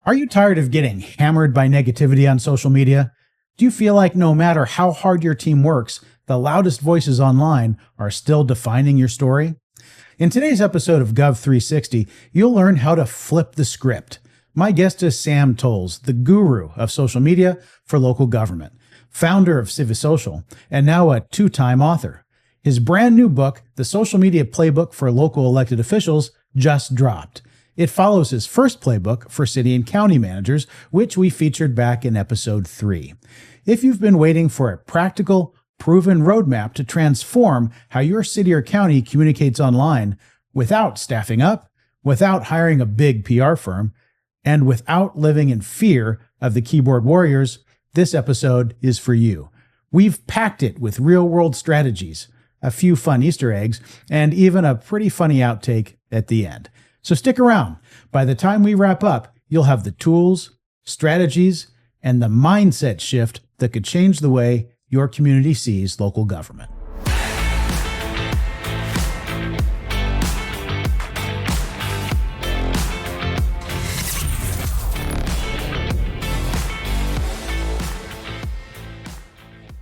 Are you tired of getting hammered by negativity on social media? Do you feel like no matter how hard your team works, the loudest voices online are still defining your story? In today's episode of Gov360, you'll learn how to flip the script. My guest is Sam Toles, the guru of social media for local government, founder of CiviSocial, and now a two-time author. His brand new book, The Social Media Playbook for Local Elected Officials, just dropped. It follows his first playbook for city and county managers, which we featured back in episode 3. If you've been waiting for a practical, proven roadmap to transform how your city or county communicates online without staffing up, without hiring a big PR firm, and without living in fear of the keyboard warriors, this episode is for you. We've packed it with real-world strategies, a few fun Easter eggs, and even a pretty funny outtake at the end. So stick around. By the time we wrap up, you'll have the tools, strategies, and the mindset shift that could change the way your community sees local government.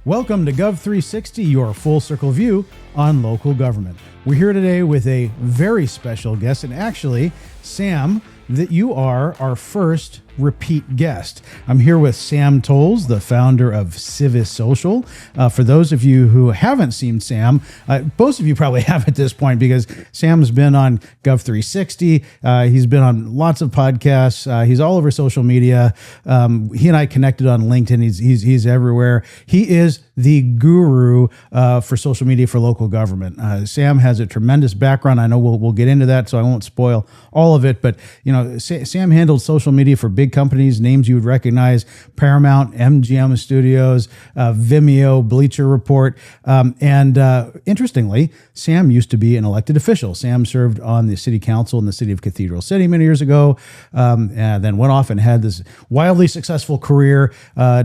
Welcome to Gov360, your full circle view on local government. We're here today with a very special guest, and actually, Sam, that you are our first repeat guest. I'm here with Sam Toles, the founder of CiviSocial. For those of you who haven't seen Sam, most of you probably have at this point because Sam's been on Gov360. He's been on lots of podcasts. He's all over social media. He and I connected on LinkedIn. He's everywhere. He is the guru for social media for local government. Sam has a tremendous background. I know we'll get into that, so I won't spoil all of it. But you know, Sam handled social media for big companies, names you would recognize: Paramount, MGM Studios, Vimeo, Bleacher Report. And interestingly, Sam used to be an elected official. Sam served on the city council in the city of Cathedral City many years ago, and then went off and had this wildly successful career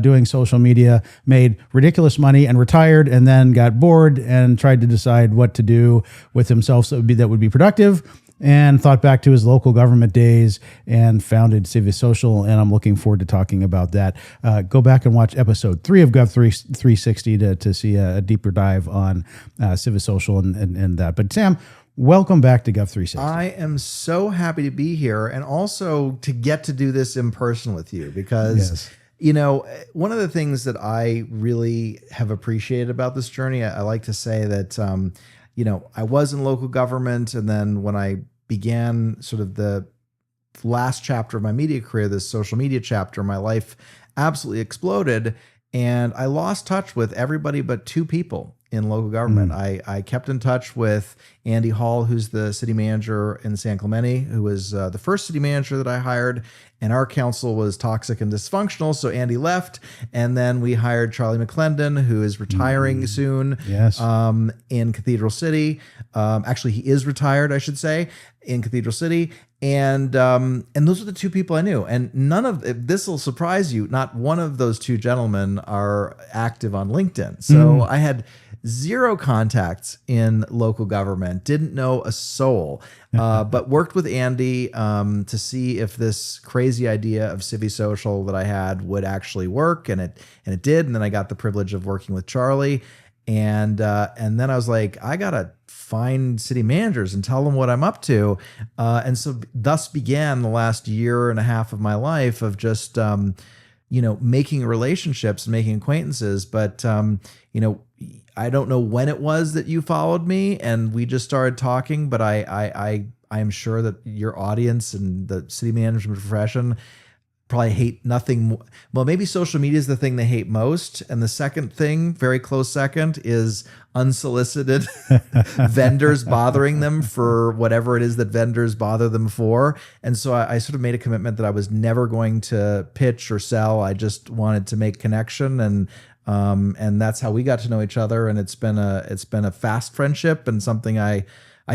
doing social media, made ridiculous money and retired, and then got bored and tried to decide what to do with himself that would be productive, and thought back to his local government days and founded CiviSocial, and I'm looking forward to talking about that. Go back and watch episode 3 of Gov360 to see a deeper dive on CiviSocial and that. But Sam, welcome back to Gov360. I am so happy to be here, and also to get to do this in person with you because Yes. You know, one of the things that I really have appreciated about this journey, I like to say that, you know, I was in local government, and then when I began sort of the last chapter of my media career, this social media chapter, my life absolutely exploded, and I lost touch with everybody but 2 people in local government. I kept in touch with Andy Hall, who's the city manager in San Clemente, who was the first city manager that I hired, and our council was toxic and dysfunctional, so Andy left, and then we hired Charlie McClendon, who is retiring soon. Yes. In Cathedral City. Actually, he is retired, I should say, in Cathedral City. And those are the 2 people I knew. And none of this will surprise you. Not one of those 2 gentlemen are active on LinkedIn. So I had 0 contacts in local government, didn't know a soul, but worked with Andy to see if this crazy idea of CiviSocial that I had would actually work, and it did. And then I got the privilege of working with Charlie, and then I was like, I gotta find city managers and tell them what I'm up to, and so thus began the last year and a half of my life of just making relationships and making acquaintances. But I don't know when it was that you followed me and we just started talking, but I am sure that your audience and the city management profession probably hate nothing more. Well, maybe social media is the thing they hate most. And the second thing, very close second, is unsolicited vendors bothering them for whatever it is that vendors bother them for. And so I sort of made a commitment that I was never going to pitch or sell. I just wanted to make connection, and that's how we got to know each other. And it's been a fast friendship and something I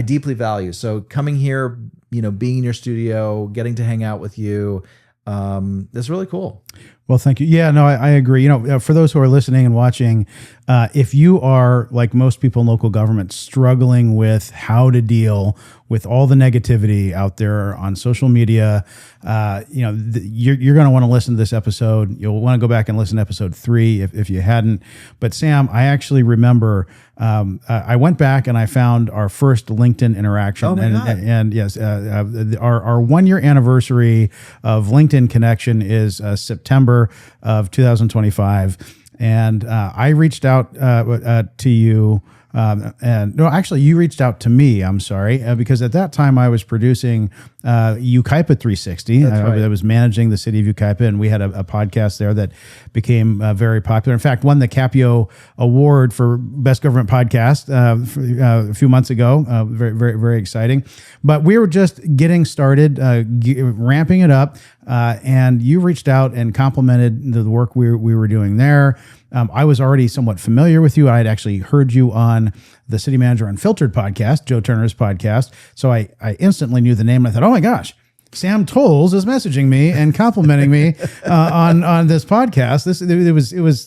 deeply value. So coming here, being in your studio, getting to hang out with you, it's really cool. Well, thank you. Yeah, no, I agree. For those who are listening and watching, if you are, like most people in local government, struggling with how to deal with all the negativity out there on social media, you're going to want to listen to this episode. You'll want to go back and listen to episode 3 if you hadn't. But Sam, I actually remember I went back and I found our first LinkedIn interaction. Oh my God. And yes, our 1 year anniversary of LinkedIn connection is September of 2025. And I reached out to you. And no, actually, you reached out to me. I'm sorry, because at that time I was producing Yucaipa 360. That's right. I was managing the city of Yucaipa, and we had a podcast there that became very popular. In fact, won the Capio Award for Best Government Podcast a few months ago. Very, very, very exciting. But we were just getting started, ramping it up, and you reached out and complimented the work we were doing there. I was already somewhat familiar with you. I had actually heard you on the City Manager Unfiltered podcast, Joe Turner's podcast. So I instantly knew the name. And I thought, oh my gosh, Sam Toles is messaging me and complimenting me on this podcast.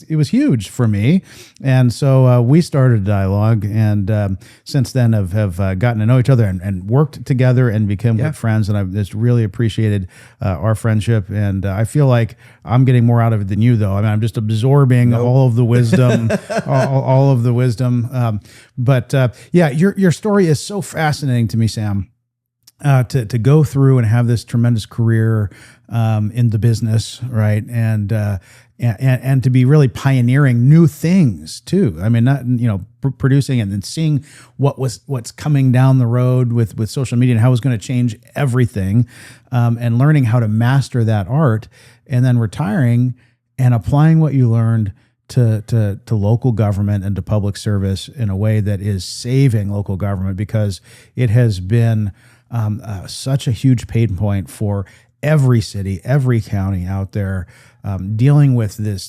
It was huge for me, and so we started a dialogue, and since then have gotten to know each other and worked together and become good friends. And I've just really appreciated our friendship, and I feel like I'm getting more out of it than you, though. I mean, I'm just absorbing all of the wisdom, all of the wisdom. But your story is so fascinating to me, Sam. To go through and have this tremendous career in the business, right, and to be really pioneering new things too. I mean, not producing and then seeing what's coming down the road with social media and how it's going to change everything, and learning how to master that art, and then retiring and applying what you learned to local government and to public service in a way that is saving local government, because it has been such a huge pain point for every city, every county out there, dealing with this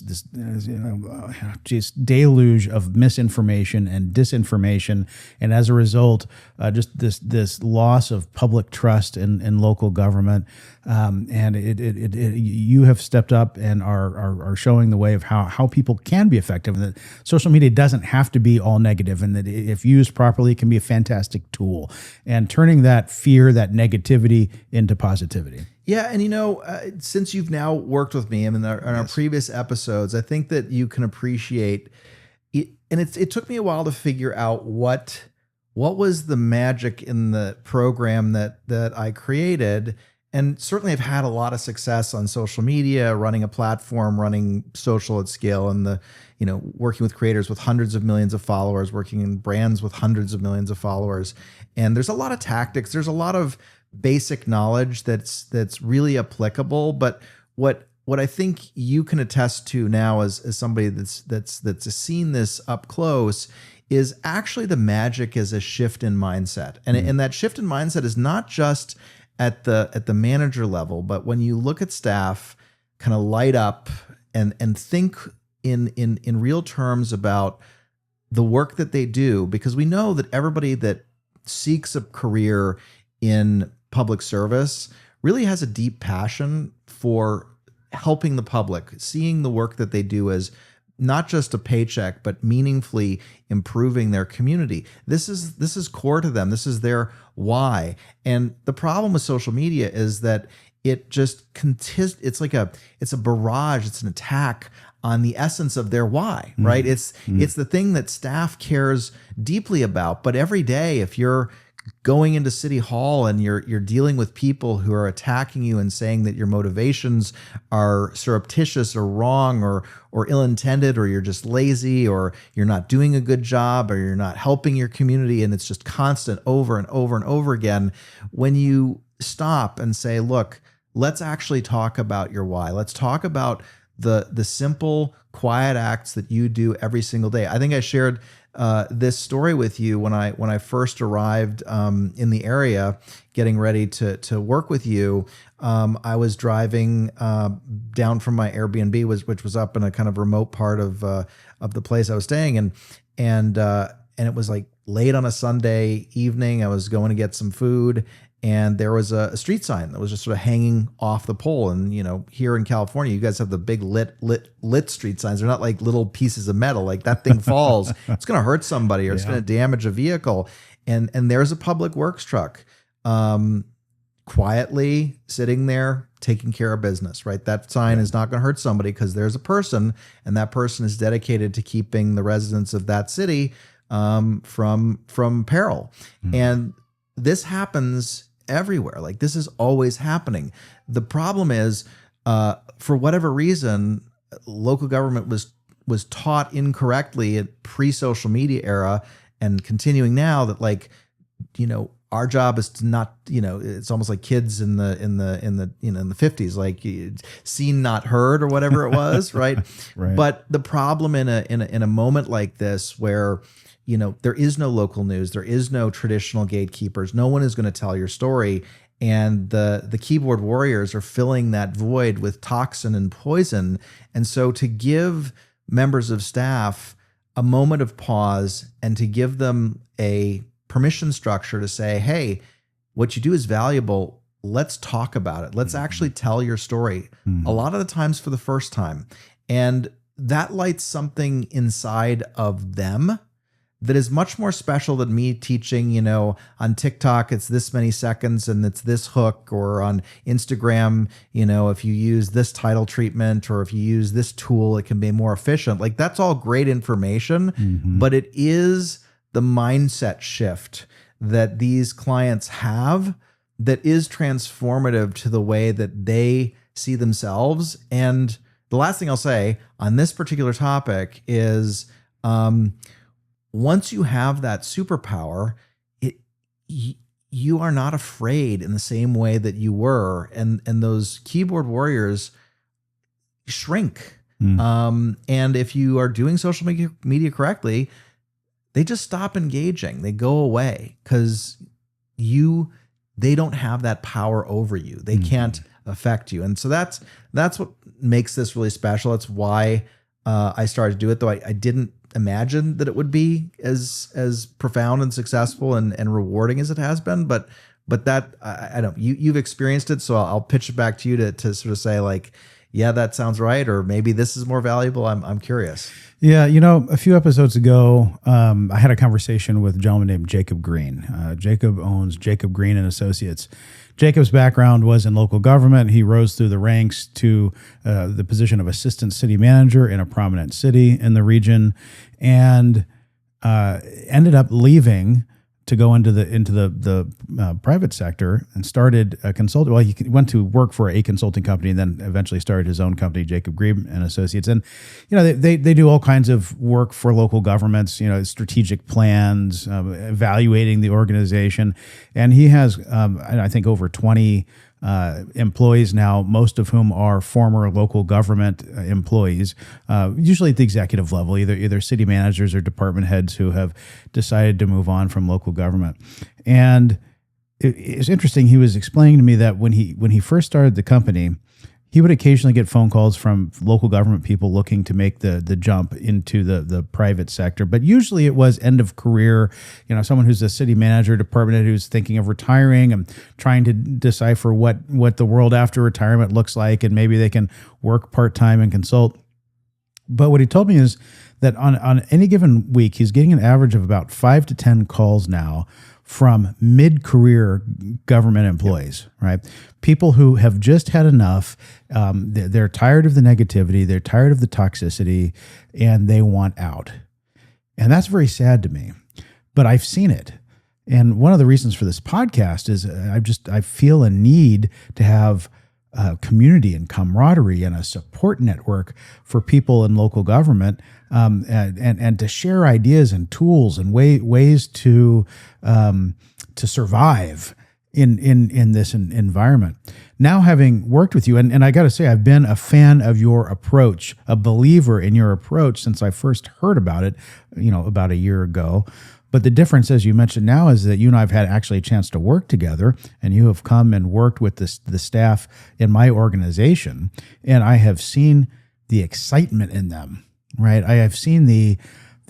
just deluge of misinformation and disinformation, and as a result, just this loss of public trust in local government. And you have stepped up and are showing the way of how people can be effective, and that social media doesn't have to be all negative, and that if used properly, it can be a fantastic tool, and turning that fear, that negativity into positivity. Yeah, and since you've now worked with me in our previous episodes, I think that you can appreciate it. And it took me a while to figure out what was the magic in the program that I created. And certainly I've had a lot of success on social media, running a platform, running social at scale, and working with creators with hundreds of millions of followers, working in brands with hundreds of millions of followers. And there's a lot of tactics. There's a lot of basic knowledge that's really applicable. But what I think you can attest to now as somebody that's seen this up close is actually the magic is a shift in mindset. And that shift in mindset is not just at the manager level, but when you look at staff kind of light up and think in real terms about the work that they do, because we know that everybody that seeks a career in public service really has a deep passion for helping the public, seeing the work that they do as not just a paycheck, but meaningfully improving their community. This is core to them. This is their why. And the problem with social media is that it just it's a barrage. It's an attack on the essence of their why, right? It's the thing that staff cares deeply about. But every day, if you're going into City Hall and you're dealing with people who are attacking you and saying that your motivations are surreptitious or wrong or ill-intended, or you're just lazy, or you're not doing a good job, or you're not helping your community, and it's just constant over and over and over again, when you stop and say, look, let's actually talk about your why. Let's talk about the simple, quiet acts that you do every single day. I think I shared this story with you when I first arrived in the area, getting ready to work with you. I was driving down from my Airbnb, which was up in a kind of remote part of the place I was staying in, and it was like late on a Sunday evening. I was going to get some food, and there was a street sign that was just sort of hanging off the pole. And here in California, you guys have the big lit street signs. They're not like little pieces of metal. Like that thing falls, it's going to hurt somebody or it's going to damage a vehicle. And there's a public works truck quietly sitting there taking care of business, right? That sign is not going to hurt somebody because there's a person, and that person is dedicated to keeping the residents of that city from peril. And this happens everywhere. Like this is always happening. The problem is, for whatever reason, local government was taught incorrectly at pre-social media era and continuing now that our job is to not, it's almost like kids in the 50s, like seen, not heard, or whatever it was. Right. Right. But the problem in a moment like this where, there is no local news, there is no traditional gatekeepers, no one is going to tell your story. And the keyboard warriors are filling that void with toxin and poison. And so to give members of staff a moment of pause and to give them a permission structure to say, hey, what you do is valuable. Let's talk about it. Let's actually tell your story. A lot of the times for the first time. And that lights something inside of them that is much more special than me teaching, on TikTok, it's this many seconds and it's this hook, or on Instagram, if you use this title treatment or if you use this tool, it can be more efficient. Like that's all great information, but it is the mindset shift that these clients have that is transformative to the way that they see themselves. And the last thing I'll say on this particular topic is, once you have that superpower, you are not afraid in the same way that you were, and those keyboard warriors shrink. And if you are doing social media correctly, they just stop engaging. They go away because they don't have that power over you. They can't affect you. And so that's what makes this really special. That's why I started to do it, though I didn't imagine that it would be as profound and successful and rewarding as it has been. But that I don't. You've experienced it, so I'll pitch it back to you to sort of say like, yeah, that sounds right, or maybe this is more valuable. I'm curious. Yeah, a few episodes ago, I had a conversation with a gentleman named Jacob Green. Jacob owns Jacob Green and Associates. Jacob's background was in local government. He rose through the ranks to the position of assistant city manager in a prominent city in the region, and ended up leaving to go into the private sector and started a consulting. Well, he went to work for a consulting company and then eventually started his own company, Jacob Green and Associates. And they do all kinds of work for local governments. Strategic plans, evaluating the organization, and he has I think over 20 employees now, most of whom are former local government employees, usually at the executive level, either city managers or department heads who have decided to move on from local government. And it's interesting. He was explaining to me that when he first started the company, he would occasionally get phone calls from local government people looking to make the jump into the private sector. But usually it was end of career, someone who's a city manager, department head who's thinking of retiring and trying to decipher what the world after retirement looks like, and maybe they can work part-time and consult. But what he told me is that on any given week, he's getting an average of about 5 to 10 calls now from mid-career government employees, right? People who have just had enough. They're tired of the negativity. They're tired of the toxicity, and they want out. And that's very sad to me, but I've seen it. And one of the reasons for this podcast is I feel a need to have community and camaraderie and a support network for people in local government, and to share ideas and tools and ways to survive in this environment. Now, having worked with you, and I got to say, I've been a fan of your approach, a believer in your approach since I first heard about it, about a year ago. But the difference, as you mentioned now, is that you and I have had actually a chance to work together, and you have come and worked with the staff in my organization, and I have seen the excitement in them, right? I have seen the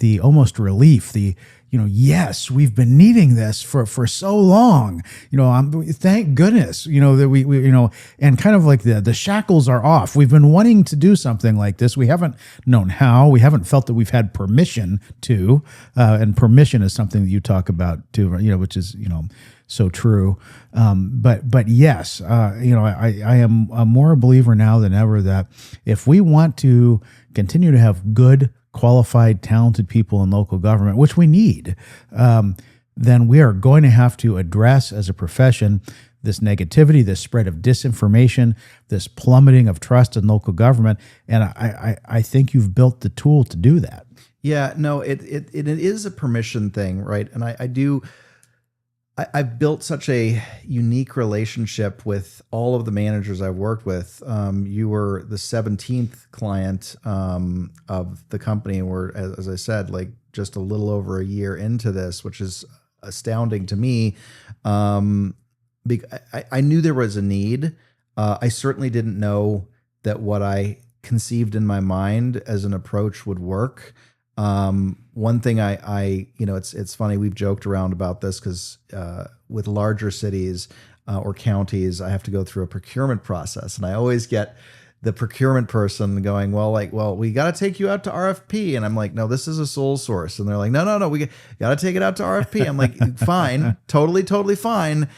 the almost relief, the, yes, we've been needing this for so long. Thank goodness, that we and kind of like the shackles are off. We've been wanting to do something like this. We haven't known how. We haven't felt that we've had permission to, and permission is something that you talk about too, which is, so true. But yes, I am more a believer now than ever that if we want to continue to have good, qualified, talented people in local government, which we need, then we are going to have to address as a profession this negativity, this spread of disinformation, this plummeting of trust in local government. And I think you've built the tool to do that. Yeah, no, it is a permission thing, right? And I've built such a unique relationship with all of the managers I've worked with. You were the 17th client of the company. We're, as I said, like just a little over a year into this, which is astounding to me. I knew there was a need. I certainly didn't know that what I conceived in my mind as an approach would work. One thing it's funny, we've joked around about this because with larger cities or counties, I have to go through a procurement process, and I always get the procurement person going, well, we got to take you out to RFP. And I'm like, no, this is a sole source. And they're like, no, we got to take it out to RFP. I'm like, fine, totally fine.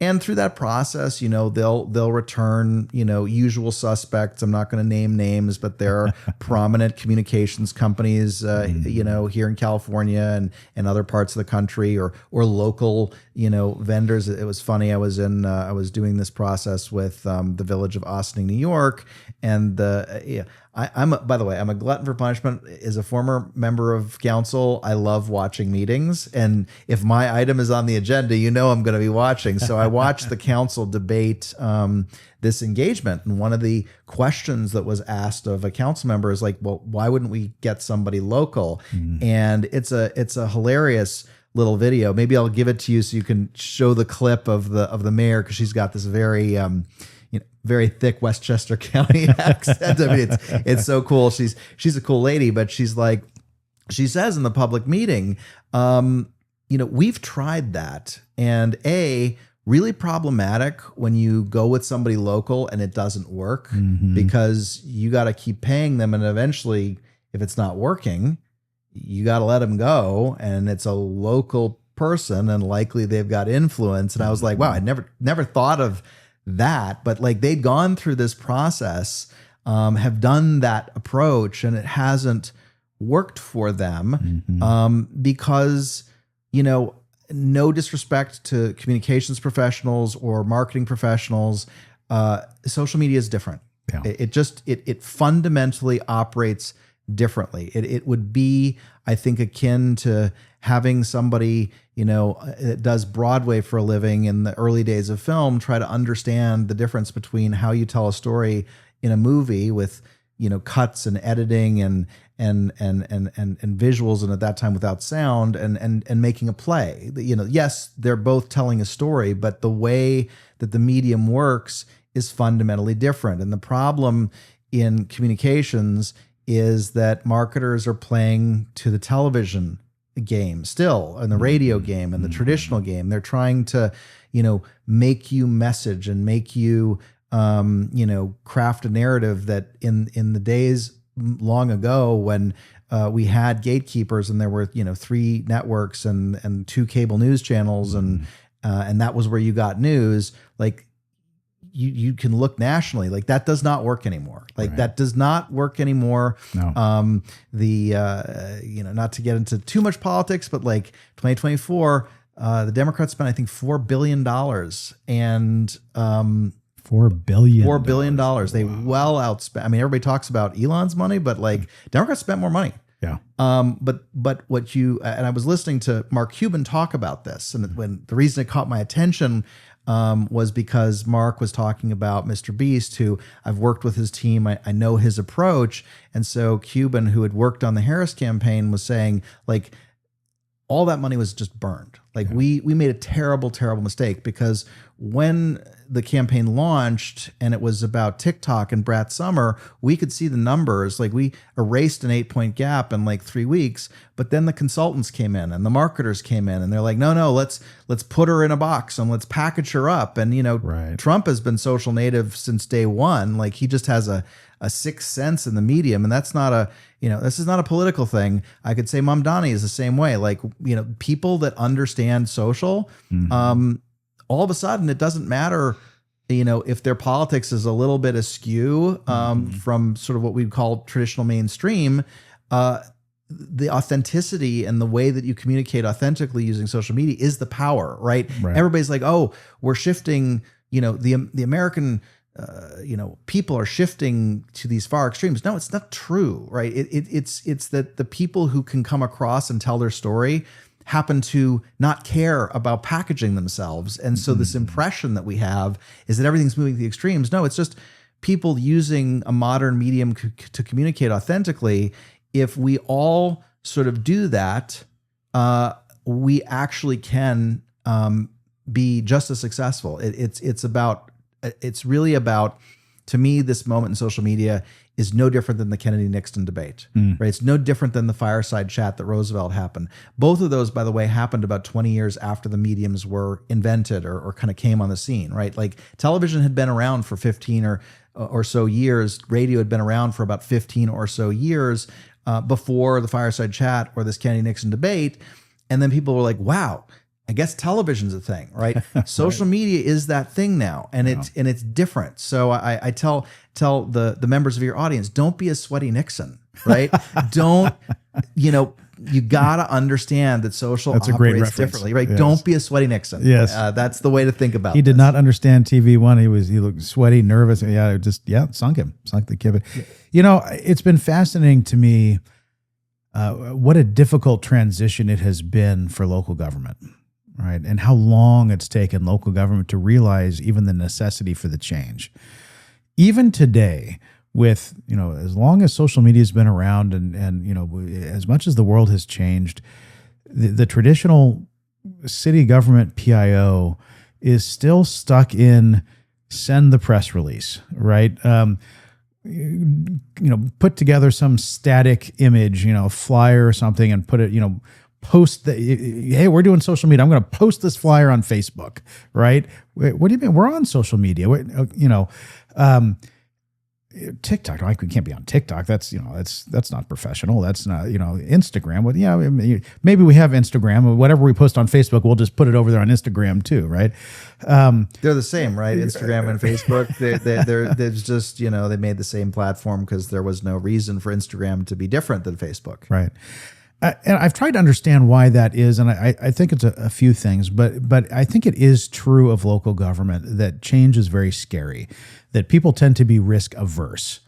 And through that process, they'll return, usual suspects. I'm not going to name names, but there are prominent communications companies, here in California and other parts of the country, or local, vendors. It was funny. I was doing this process with the village of Ossining, New York, and by the way, I'm a glutton for punishment. As a former member of council, I love watching meetings. And if my item is on the agenda, I'm going to be watching. So I watched the council debate this engagement. And one of the questions that was asked of a council member is like, well, why wouldn't we get somebody local? And it's a hilarious little video. Maybe I'll give it to you so you can show the clip of the mayor, because she's got this very thick Westchester County accent. I mean, it's so cool. She's a cool lady, but she says in the public meeting, we've tried that, and really problematic when you go with somebody local and it doesn't work, because you got to keep paying them, and eventually, if it's not working, you got to let them go, and it's a local person, and likely they've got influence. And I was like, wow, I never thought of that, but like they'd gone through this process, have done that approach, and it hasn't worked for them, because, no disrespect to communications professionals or marketing professionals, social media is different. Yeah. It fundamentally operates differently. It would be, I think, akin to having somebody, that does Broadway for a living in the early days of film try to understand the difference between how you tell a story in a movie with, cuts and editing and visuals, and at that time without sound, and making a play. Yes, they're both telling a story, but the way that the medium works is fundamentally different. And the problem in communications is that marketers are playing to the television game still, and the radio game and the traditional game. They're trying to, make you message and make you, craft a narrative that in the days long ago when we had gatekeepers and there were, 3 networks and 2 cable news channels, and that was where you got news. Like, you can look nationally. Like, that does not work anymore. Like, that does not work anymore. No. Not to get into too much politics, but like 2024, the Democrats spent, I think, $4 billion, and $4 billion. $4 billion. They well outspent. I mean, everybody talks about Elon's money, but like Democrats spent more money. Yeah. But what and I was listening to Mark Cuban talk about this, and when the reason it caught my attention was because Mark was talking about Mr. Beast, who I've worked with his team. I know his approach. And so Cuban, who had worked on the Harris campaign, was saying, like, all that money was just burned. Like we made a terrible mistake, because when the campaign launched and it was about TikTok and Brat Summer, we could see the numbers. Like we erased an 8-point gap in like 3 weeks, but then the consultants came in and the marketers came in and they're like, no, let's put her in a box and let's package her up. And Trump has been social native since day one. Like he just has a sixth sense in the medium, and that's not this is not a political thing. I could say Mamdani is the same way. Like, people that understand social, all of a sudden it doesn't matter, if their politics is a little bit askew from sort of what we'd call traditional mainstream, the authenticity and the way that you communicate authentically using social media is the power, right? Everybody's like, oh, we're shifting, the American people are shifting to these far extremes. No, it's not true, right? It's that the people who can come across and tell their story happen to not care about packaging themselves. And so this impression that we have is that everything's moving to the extremes. No, it's just people using a modern medium to communicate authentically. If we all sort of do that, we actually can be just as successful. It's really about, to me, this moment in social media is no different than the Kennedy-Nixon debate, right? It's no different than the fireside chat that Roosevelt happened. Both of those, by the way, happened about 20 years after the mediums were invented or kind of came on the scene, right? Like television had been around for 15 or so years. Radio had been around for about 15 or so years before the fireside chat or this Kennedy-Nixon debate. And then people were like, wow, I guess television's a thing, right? Social media is that thing now, and it's different. So I tell the members of your audience, don't be a sweaty Nixon, right? Don't, you gotta understand that social operates differently, right? Yes. Don't be a sweaty Nixon. Yes, that's the way to think about it. He did not understand TV1. He looked sweaty, nervous. It sunk the kid. Yeah. It's been fascinating to me what a difficult transition it has been for local government. Right. And how long it's taken local government to realize even the necessity for the change. Even today, with, as long as social media has been around and as much as the world has changed, the traditional city government PIO is still stuck in send the press release, right? Put together some static image, flyer or something and put it, post hey, we're doing social media. I'm going to post this flyer on Facebook, right? What do you mean? We're on social media. TikTok. We can't be on TikTok. That's not professional. That's not, Instagram. Well, maybe we have Instagram. Whatever we post on Facebook, we'll just put it over there on Instagram too, right? They're the same, right? Instagram and Facebook. There's just, they made the same platform because there was no reason for Instagram to be different than Facebook, right? And I've tried to understand why that is, and I think it's a few things, but I think it is true of local government that change is very scary, that people tend to be risk averse.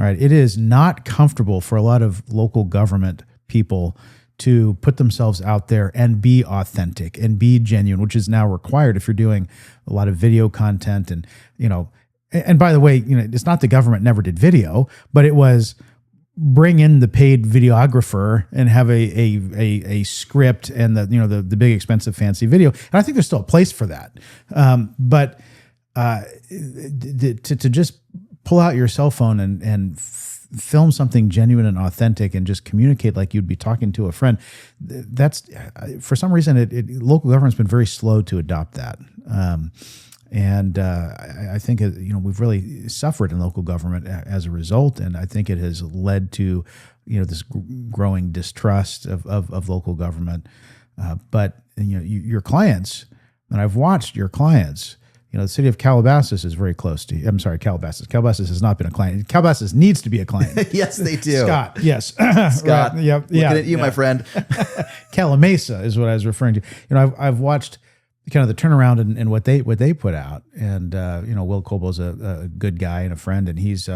All right, it is not comfortable for a lot of local government people to put themselves out there and be authentic and be genuine, which is now required if you're doing a lot of video content. And and by the way, it's not the government never did video, but it was bring in the paid videographer and have a script and the big expensive fancy video. And I think there's still a place for that. But to just pull out your cell phone and film something genuine and authentic and just communicate like you'd be talking to a friend, that's for some reason local government's been very slow to adopt that. And I think we've really suffered in local government as a result, and I think it has led to this growing distrust of local government. But your clients, and I've watched your clients. The city of Calabasas is very close to you. I'm sorry, Calabasas. Calabasas has not been a client. Calabasas needs to be a client. Yes, they do. Scott, yes. Scott, right. Yep. Looking at you, my friend. Calamasa is what I was referring to. I've watched kind of the turnaround and what they put out, and Will Cobo's a good guy and a friend, and he's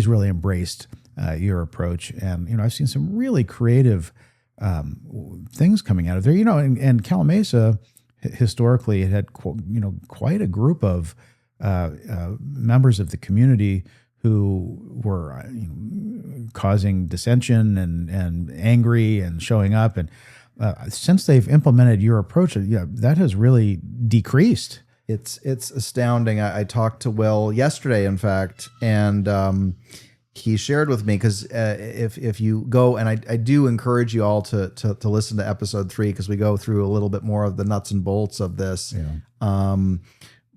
really embraced your approach, and I've seen some really creative things coming out of there. And Calamasa historically it had quite a group of members of the community who were causing dissension and angry and showing up, and since they've implemented your approach, that has really decreased. It's astounding. I talked to Will yesterday, in fact, and he shared with me, because if you go, and I do encourage you all to listen to episode 3, because we go through a little bit more of the nuts and bolts of this. Yeah.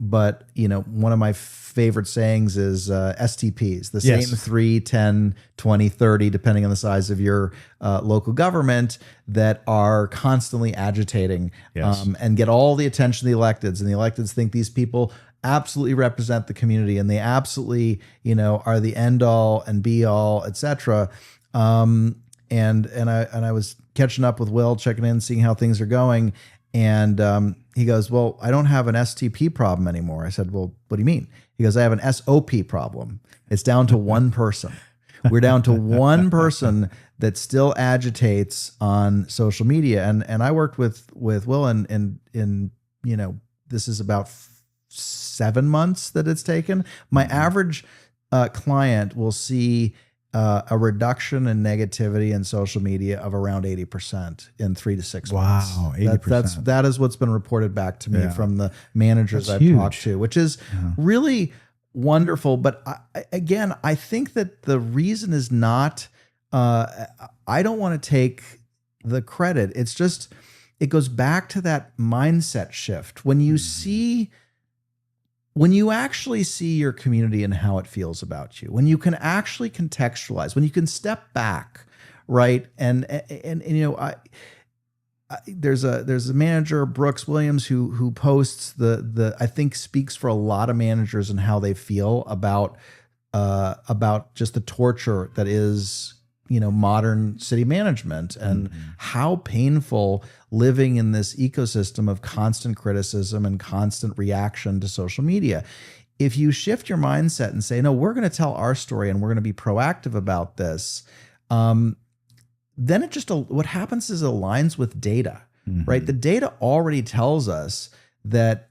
But one of my favorite sayings is STPs, the same 3, 10, 20, 30, depending on the size of your local government, that are constantly agitating and get all the attention of the electeds. And the electeds think these people absolutely represent the community, and they absolutely, are the end all and be all, etc. And I was catching up with Will, checking in, seeing how things are going. And he goes, well, I don't have an STP problem anymore. I said, well, what do you mean? He goes, I have an SOP problem. It's down to one person. We're down to one person that still agitates on social media. And I worked with Will in this is about 7 months that it's taken. My average client will see a reduction in negativity in social media of around 80% in 3 to 6 months. Wow, 80%. That is what's been reported back to me from the managers I've talked to, which is really wonderful. But I think that the reason is not, I don't want to take the credit. It's just, it goes back to that mindset shift. When you when you actually see your community and how it feels about you, when you can actually contextualize, when you can step back, right? And there's a manager, Brooks Williams, who posts the I think speaks for a lot of managers and how they feel about just the torture that is modern city management, and how painful living in this ecosystem of constant criticism and constant reaction to social media. If you shift your mindset and say, no, we're going to tell our story and we're going to be proactive about this, then it just, what happens is it aligns with data, right? The data already tells us that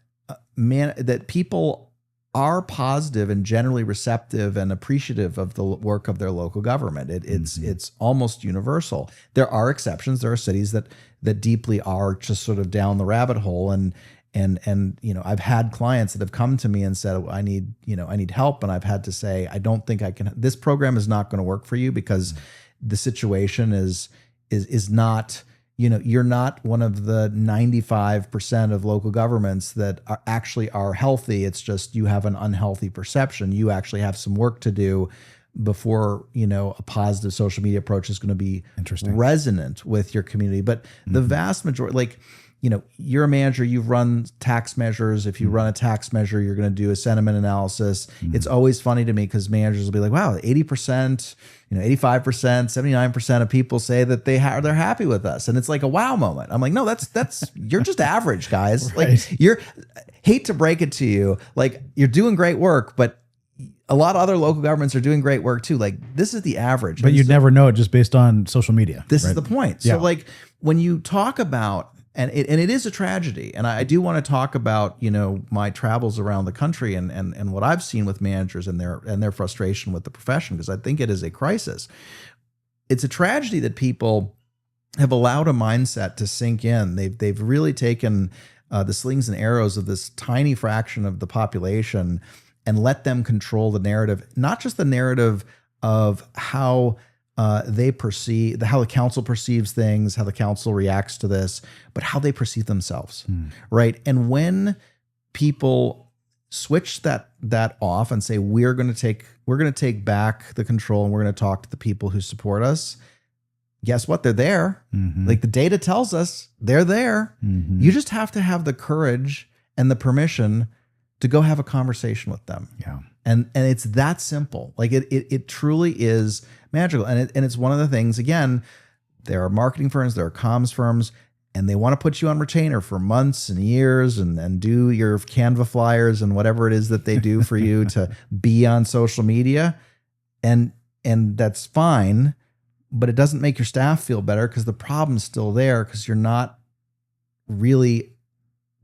that people are positive and generally receptive and appreciative of the work of their local government. It's almost universal. There are exceptions. There are cities that deeply are just sort of down the rabbit hole. And I've had clients that have come to me and said, I need help. And I've had to say, I don't think I can, this program is not going to work for you, because the situation is not, you're not one of the 95% of local governments that are actually healthy. It's just you have an unhealthy perception. You actually have some work to do before, a positive social media approach is going to be resonant with your community. But the vast majority, you're a manager, you've run tax measures. If you run a tax measure, you're going to do a sentiment analysis. It's always funny to me, because managers will be like, wow, 80%, 85%, 79% of people say that they're happy with us. And it's like a wow moment. I'm like, no, that's you're just average, guys. Right. Like, hate to break it to you, like, you're doing great work, but a lot of other local governments are doing great work too. Like, this is the average. But you'd never know it just based on social media. This is the point. So like, when you talk about, and it is a tragedy. And I do want to talk about, my travels around the country and what I've seen with managers and their frustration with the profession, because I think it is a crisis. It's a tragedy that people have allowed a mindset to sink in. They've really taken the slings and arrows of this tiny fraction of the population and let them control the narrative, not just the narrative of how they perceive, how the council perceives things, how the council reacts to this, but how they perceive themselves, right? And when people switch that off and say, we're going to take back the control, and we're going to talk to the people who support us, guess what? They're there. Like, the data tells us they're there. You just have to have the courage and the permission to go have a conversation with them. Yeah. And it's that simple. Like, it truly is magical. And it's one of the things, again, there are marketing firms, there are comms firms, and they want to put you on retainer for months and years and do your Canva flyers and whatever it is that they do for you to be on social media. And that's fine, but it doesn't make your staff feel better, because the problem's still there, because you're not really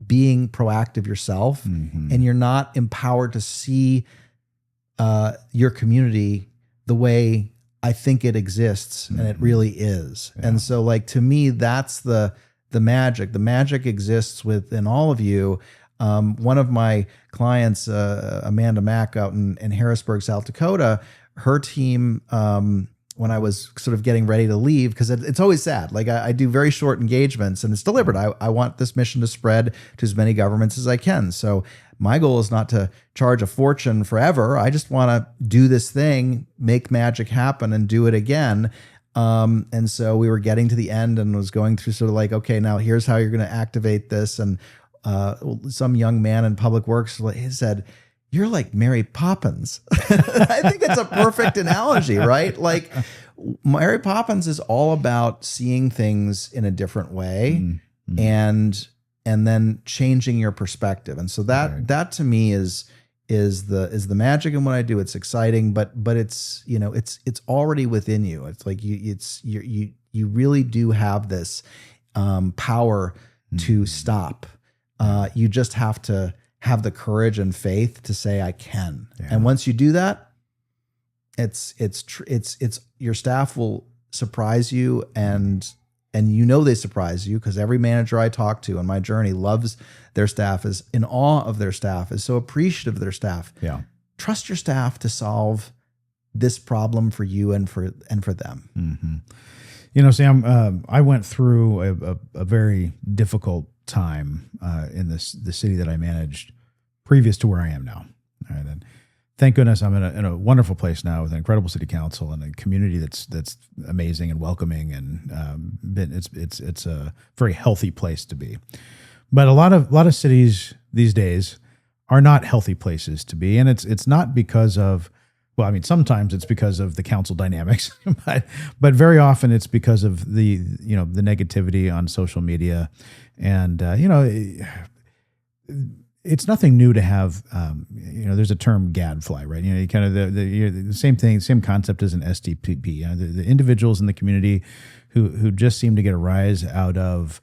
being proactive yourself, and you're not empowered to see your community the way I think it exists, and it really is. Yeah. And so, like, to me, that's the magic. The magic exists within all of you. One of my clients, Amanda Mack, out in Harrisburg, South Dakota, her team, when I was sort of getting ready to leave, because it's always sad. Like, I do very short engagements, and it's deliberate. I want this mission to spread to as many governments as I can. So my goal is not to charge a fortune forever. I just want to do this thing, make magic happen, and do it again. And so we were getting to the end and was going through sort of like, okay, now here's how you're going to activate this. And some young man in Public Works, he said, "You're like Mary Poppins." I think that's a perfect analogy, right? Like, Mary Poppins is all about seeing things in a different way and then changing your perspective. And so that to me is the magic in what I do. It's exciting, but it's, it's already within you. It's like you really do have this power to stop. You just have to have the courage and faith to say, I can. Yeah. And once you do that, it's your staff will surprise you, and they surprise you, because every manager I talk to on my journey loves their staff, is in awe of their staff, is so appreciative of their staff. Yeah. Trust your staff to solve this problem for you and for them. Mm-hmm. Sam, I went through a very difficult time in the city that I managed previous to where I am now. All right, and thank goodness I'm in a wonderful place now with an incredible city council and a community that's amazing and welcoming, and it's a very healthy place to be. But a lot of cities these days are not healthy places to be, and it's not because of, well, I mean, sometimes it's because of the council dynamics, but very often it's because of the negativity on social media, and it's nothing new to have. There's a term gadfly, right? You kind of the same thing, same concept as an STPP. The individuals in the community who just seem to get a rise out of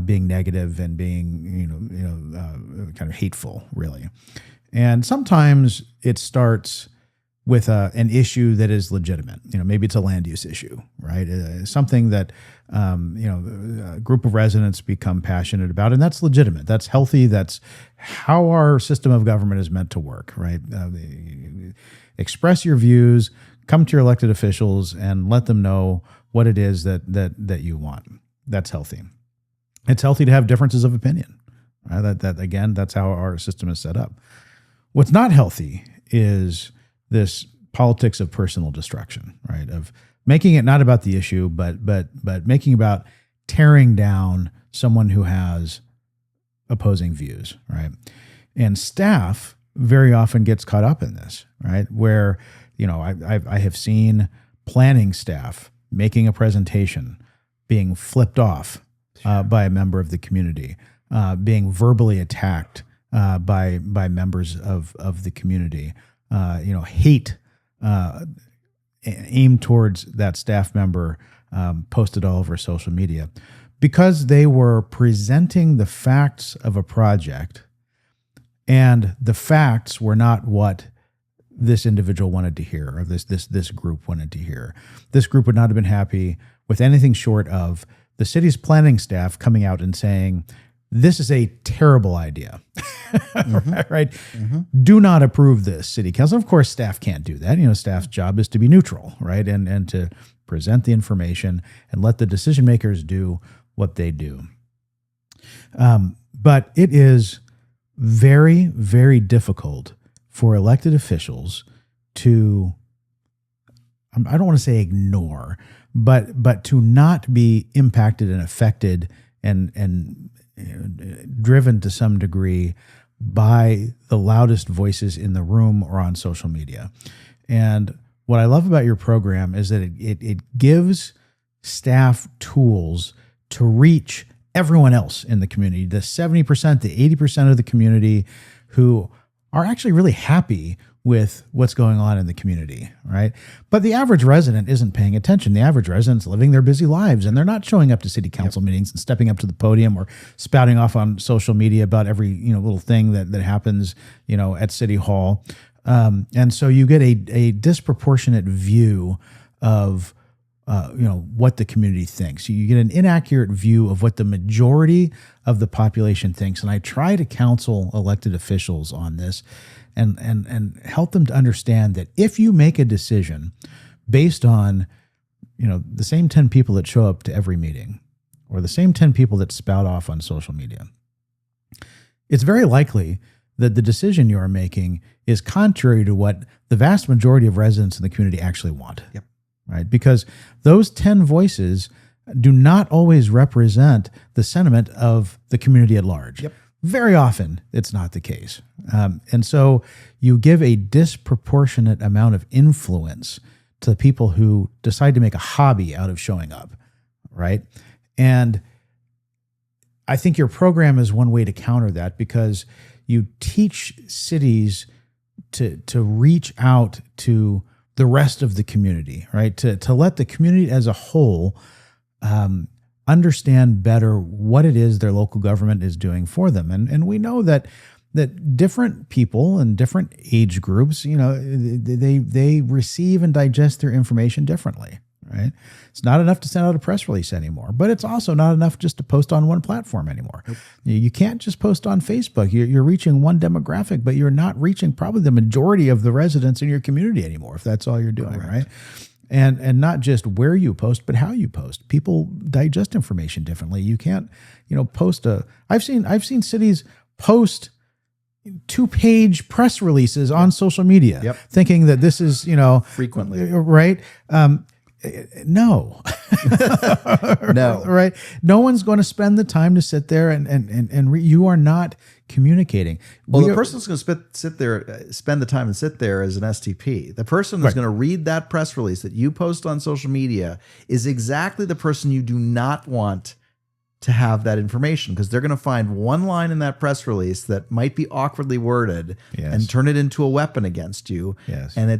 being negative and being kind of hateful, really. And sometimes it starts with an issue that is legitimate. Maybe it's a land use issue, right? Something that a group of residents become passionate about, and that's legitimate. That's healthy. That's how our system of government is meant to work, right? Express your views, come to your elected officials, and let them know what it is that you want. That's healthy. It's healthy to have differences of opinion. Right? That again, that's how our system is set up. What's not healthy is this politics of personal destruction, right? Of making it not about the issue, but making about tearing down someone who has opposing views, right? And staff very often gets caught up in this, right? Where, I have seen planning staff making a presentation being flipped off by a member of the community, being verbally attacked by members of the community, hate aimed towards that staff member, posted all over social media, because they were presenting the facts of a project, and the facts were not what this individual wanted to hear, or this group wanted to hear. This group would not have been happy with anything short of the city's planning staff coming out and saying, "This is a terrible idea." Mm-hmm. Right? Mm-hmm. Do not approve this, city council. Of course, staff can't do that. Staff's job is to be neutral, right? And to present the information and let the decision makers do what they do. But it is very, very difficult for elected officials to, I don't want to say ignore, but to not be impacted and affected and driven to some degree by the loudest voices in the room or on social media. And what I love about your program is that it gives staff tools to reach everyone else in the community, the 70%, the 80% of the community who are actually really happy with what's going on in the community, right? But the average resident isn't paying attention. The average resident's living their busy lives, and they're not showing up to city council meetings and stepping up to the podium or spouting off on social media about every little thing that happens at City Hall. And so you get a disproportionate view of what the community thinks. You get an inaccurate view of what the majority of the population thinks. And I try to counsel elected officials on this and help them to understand that if you make a decision based on, the same 10 people that show up to every meeting or the same 10 people that spout off on social media, it's very likely that the decision you are making is contrary to what the vast majority of residents in the community actually want. Yep. Right? Because those 10 voices do not always represent the sentiment of the community at large. Yep. Very often, it's not the case. And so you give a disproportionate amount of influence to the people who decide to make a hobby out of showing up, right? And I think your program is one way to counter that, because you teach cities to reach out to the rest of the community, right? To let the community as a whole understand better what it is their local government is doing for them. And we know that different people and different age groups, they receive and digest their information differently, right? It's not enough to send out a press release anymore, but it's also not enough just to post on one platform anymore. Nope. You can't just post on Facebook. You're reaching one demographic, but you're not reaching probably the majority of the residents in your community anymore, if that's all you're doing, correct, right? And not just where you post, but how you post. People digest information differently. You can't, post I've seen cities post 2-page press releases on social media, yep, thinking that this is, frequently, right? No, no, right? No one's going to spend the time to sit there and you are not communicating. Well, the person who's going to spend the time and sit there as an STP. The person who's going to read that press release that you post on social media is exactly the person you do not want to have that information, because they're going to find one line in that press release that might be awkwardly worded, yes, and turn it into a weapon against you. Yes. And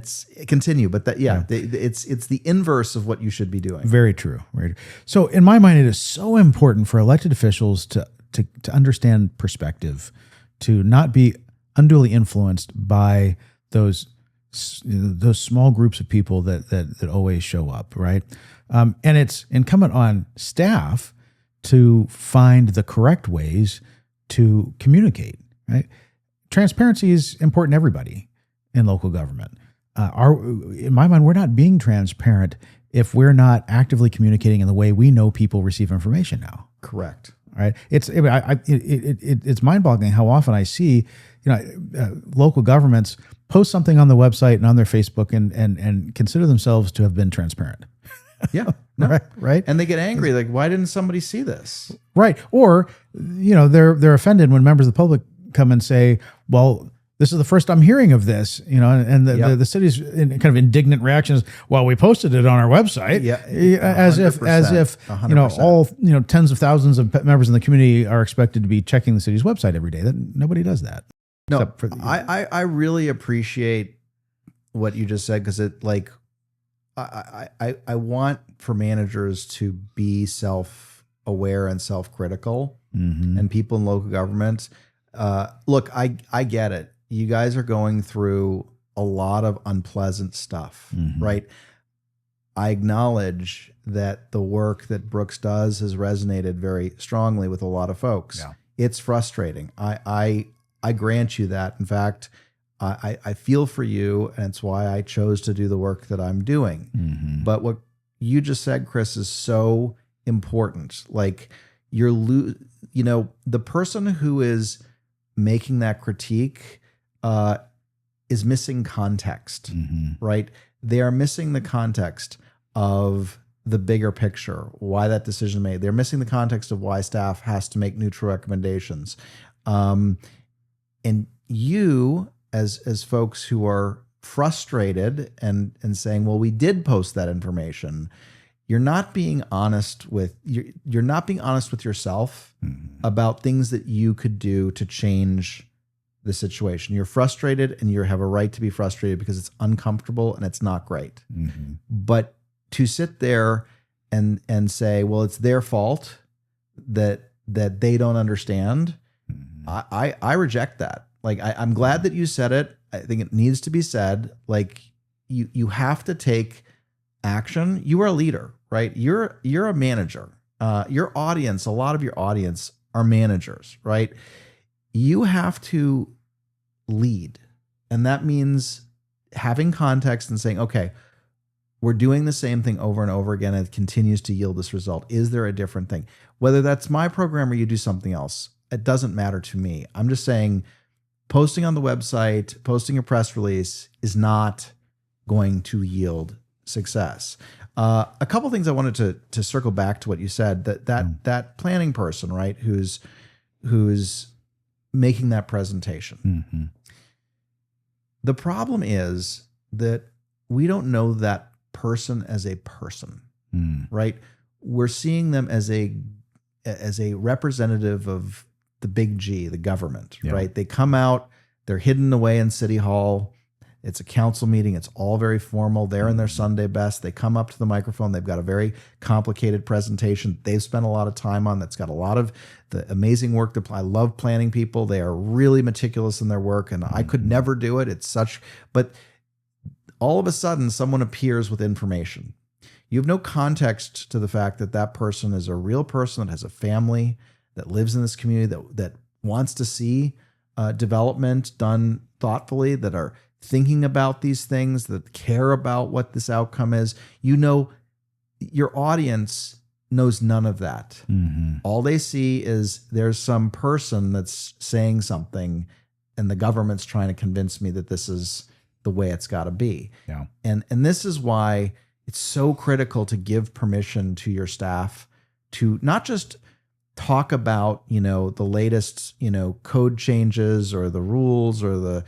continue. But it's the inverse of what you should be doing. Very true. Very true. So in my mind, it is so important for elected officials to understand perspective, to not be unduly influenced by those small groups of people that always show up, right? And it's incumbent on staff to find the correct ways to communicate, right? Transparency is important to everybody in local government. In my mind, we're not being transparent if we're not actively communicating in the way we know people receive information now. Correct. Right? It's mind-boggling how often I see, local governments post something on the website and on their Facebook and consider themselves to have been transparent. Yeah. No. Right. And they get angry. Like, why didn't somebody see this? Right. Or, they're offended when members of the public come and say, well, this is the first I'm hearing of this, and the city's kind of indignant reactions. Well, we posted it on our website, as if 100%. All tens of thousands of members in the community are expected to be checking the city's website every day. That nobody does that. No, I really appreciate what you just said, because I want for managers to be self-aware and self-critical, mm-hmm, and people in local government. Look, I get it. You guys are going through a lot of unpleasant stuff, mm-hmm, right? I acknowledge that the work that Brooks does has resonated very strongly with a lot of folks. Yeah. It's frustrating. I grant you that. In fact, I feel for you, and it's why I chose to do the work that I'm doing. Mm-hmm. But what you just said, Chris, is so important. Like, the person who is making that critique is missing context, mm-hmm, right? They are missing the context of the bigger picture, why that decision made. They're missing the context of why staff has to make neutral recommendations. And you, as folks who are frustrated and saying, well, we did post that information, you're not being honest with you're not being honest with yourself, mm-hmm, about things that you could do to change the situation. You're frustrated, and you have a right to be frustrated because it's uncomfortable and it's not great. Mm-hmm. But to sit there and say, well, it's their fault that they don't understand, mm-hmm, I reject that. Like, I'm glad that you said it. I think it needs to be said. Like, you have to take action, you are a leader, right? You're a manager. Your audience, a lot of your audience are managers, right? You have to lead. And that means having context and saying, okay, we're doing the same thing over and over again, and it continues to yield this result. Is there a different thing? Whether that's my program or you do something else, it doesn't matter to me. I'm just saying posting on the website, posting a press release is not going to yield success. A couple things I wanted to circle back to what you said, that planning person, right, who's making that presentation. Mm-hmm. The problem is that we don't know that person as a person, right? We're seeing them as a representative of the big G, the government, right? They come out, they're hidden away in City Hall. It's a council meeting. It's all very formal. They're in their Sunday best. They come up to the microphone. They've got a very complicated presentation they've spent a lot of time on. That's got a lot of the amazing work that I love planning people. They are really meticulous in their work, and I could never do it. It's such, but all of a sudden someone appears with information. You have no context to the fact that that person is a real person that has a family, that lives in this community, that wants to see development done thoughtfully, that are thinking about these things, that care about what this outcome is. You know, your audience knows none of that. Mm-hmm. All they see is there's some person that's saying something, and the government's trying to convince me that this is the way it's got to be. Yeah. And this is why it's so critical to give permission to your staff to not just talk about, the latest, code changes or the rules or the,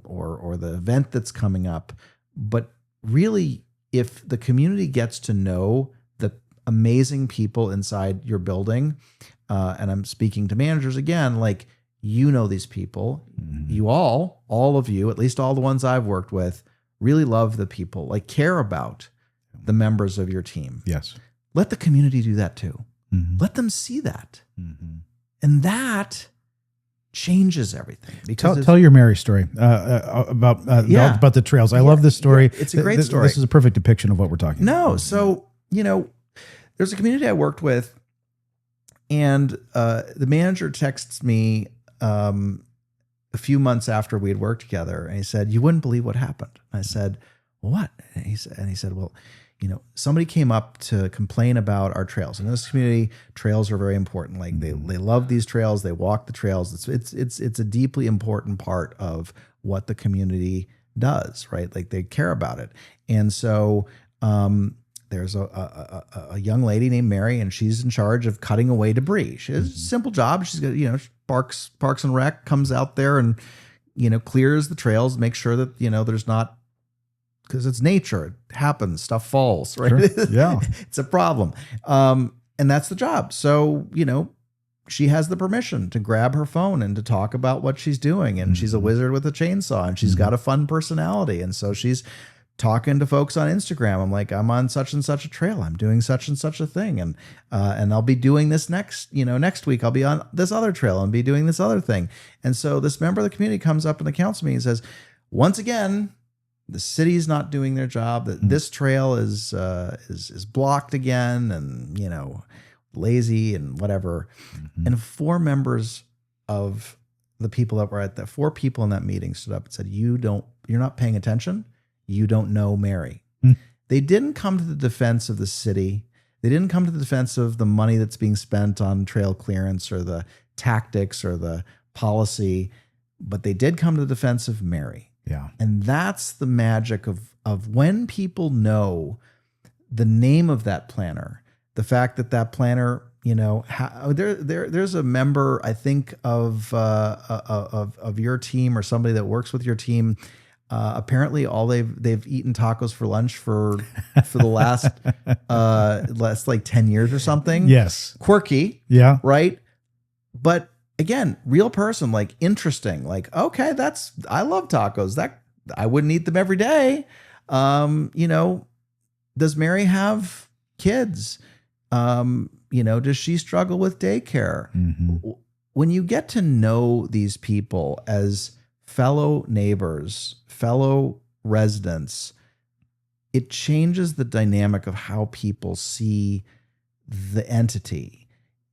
or the event that's coming up. But really, if the community gets to know the amazing people inside your building, and I'm speaking to managers again, like, these people, you all of you, at least all the ones I've worked with, really love the people, like care about the members of your team. Yes. Let the community do that too. Mm-hmm. Let them see that. Mm-hmm. And that changes everything. Because tell your Mary story about the trails. I love this story. Yeah, it's a great story. This is a perfect depiction of what we're talking about. No, so, there's a community I worked with, and the manager texts me a few months after we had worked together, and he said, "You wouldn't believe what happened." I said, "Well, what?" And he said, "Well, somebody came up to complain about our trails. And in this community, trails are very important. Like they love these trails. They walk the trails. It's a deeply important part of what the community does, right? Like they care about it." And so there's a young lady named Mary, and she's in charge of cutting away debris. She has a simple job. She's got, Parks and Rec comes out there and, clears the trails, makes sure that, there's not, because it's nature. It happens. Stuff falls, right? Sure. Yeah. It's a problem. And that's the job. So, she has the permission to grab her phone and to talk about what she's doing. And she's a wizard with a chainsaw, and she's got a fun personality. And so she's talking to folks on Instagram. I'm like, I'm on such and such a trail. I'm doing such and such a thing. And I'll be doing this next week. I'll be on this other trail and be doing this other thing. And so this member of the community comes up in the council meeting and says, once again, the city's not doing their job. That this trail is blocked again, and lazy and whatever. And four members of the people that were at that, four people in that meeting stood up and said, "You're not paying attention. You don't know Mary." They didn't come to the defense of the city. They didn't come to the defense of the money that's being spent on trail clearance or the tactics or the policy, but they did come to the defense of Mary. Yeah. And that's the magic of when people know the name of that planner, the fact that planner, there's a member, I think, of your team or somebody that works with your team. Apparently they've eaten tacos for lunch for the last like 10 years or something. Yes. Quirky. Yeah. Right. But again, real person, like interesting, like, okay, I love tacos. That I wouldn't eat them every day. Does Mary have kids? Does she struggle with daycare? Mm-hmm. When you get to know these people as fellow neighbors, fellow residents, it changes the dynamic of how people see the entity.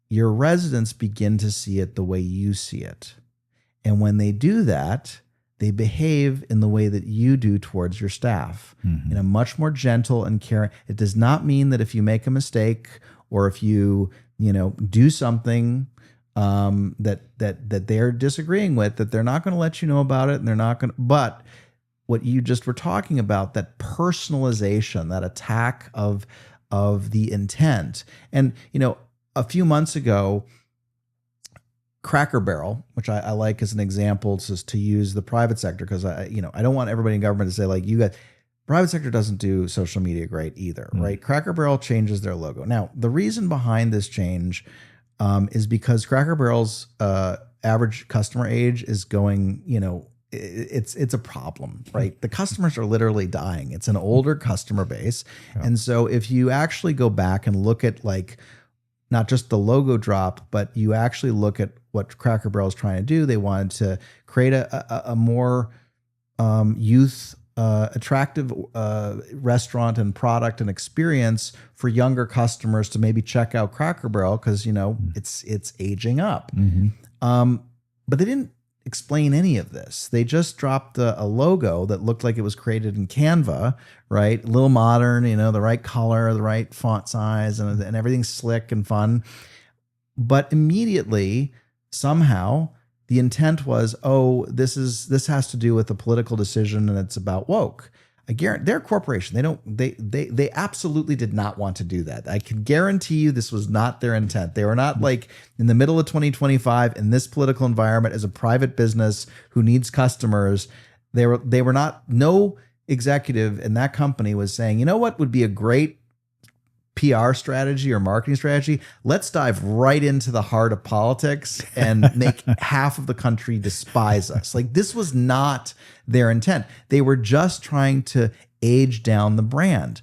Your residents begin to see it the way you see it. And when they do that, they behave in the way that you do towards your staff, in a much more gentle and caring. It does not mean that if you make a mistake or if you do something that they're disagreeing with, that they're not going to let you know about it, and they're not going to. But what you just were talking about, that personalization, that attack of the intent, and a few months ago, Cracker Barrel, which I like as an example, just to use the private sector, because I don't want everybody in government to say like, you guys, private sector doesn't do social media great either, right? Cracker Barrel changes their logo. Now, the reason behind this change is because Cracker Barrel's average customer age is going, it's a problem, right? The customers are literally dying. It's an older customer base. Yeah. And so if you actually go back and look at like, not just the logo drop, but you actually look at what Cracker Barrel is trying to do. They wanted to create a more youth attractive restaurant and product and experience for younger customers to maybe check out Cracker Barrel, because it's aging up. But they didn't explain any of this. They just dropped a logo that looked like it was created in Canva, right? A little modern, the right color, the right font size, and everything's slick and fun. But immediately, somehow, the intent was, this has to do with a political decision and it's about woke. I guarantee they're a corporation. They absolutely did not want to do that. I can guarantee you this was not their intent. They were not like in the middle of 2025 in this political environment as a private business who needs customers. They were not, no executive in that company was saying, you know what would be a great PR strategy or marketing strategy? Let's dive right into the heart of politics and make half of the country despise us. Like, this was not their intent. They were just trying to age down the brand.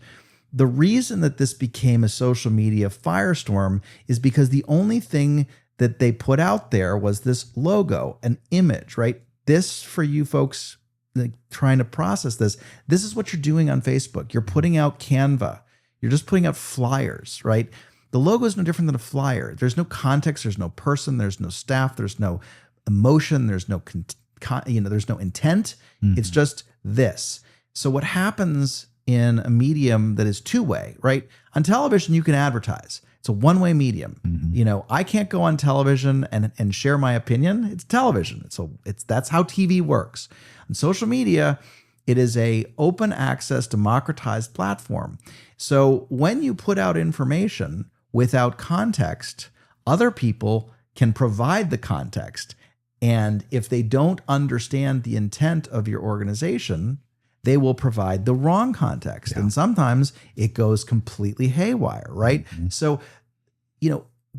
The reason that this became a social media firestorm is because the only thing that they put out there was this logo, an image, right? This, for you folks like trying to process this is what you're doing on Facebook. You're putting out Canva. You're just putting out flyers, right? The logo is no different than a flyer. There's no context. There's no person. There's no staff. There's no emotion. There's no, there's no intent. It's just this. So what happens in a medium that is two-way, right? On television, you can advertise. It's a one-way medium. I can't go on television and share my opinion. It's television. That's how TV works. On social media, it is a open access, democratized platform. So when you put out information without context, other people can provide the context. And if they don't understand the intent of your organization, they will provide the wrong context. Yeah. And sometimes it goes completely haywire, right? So,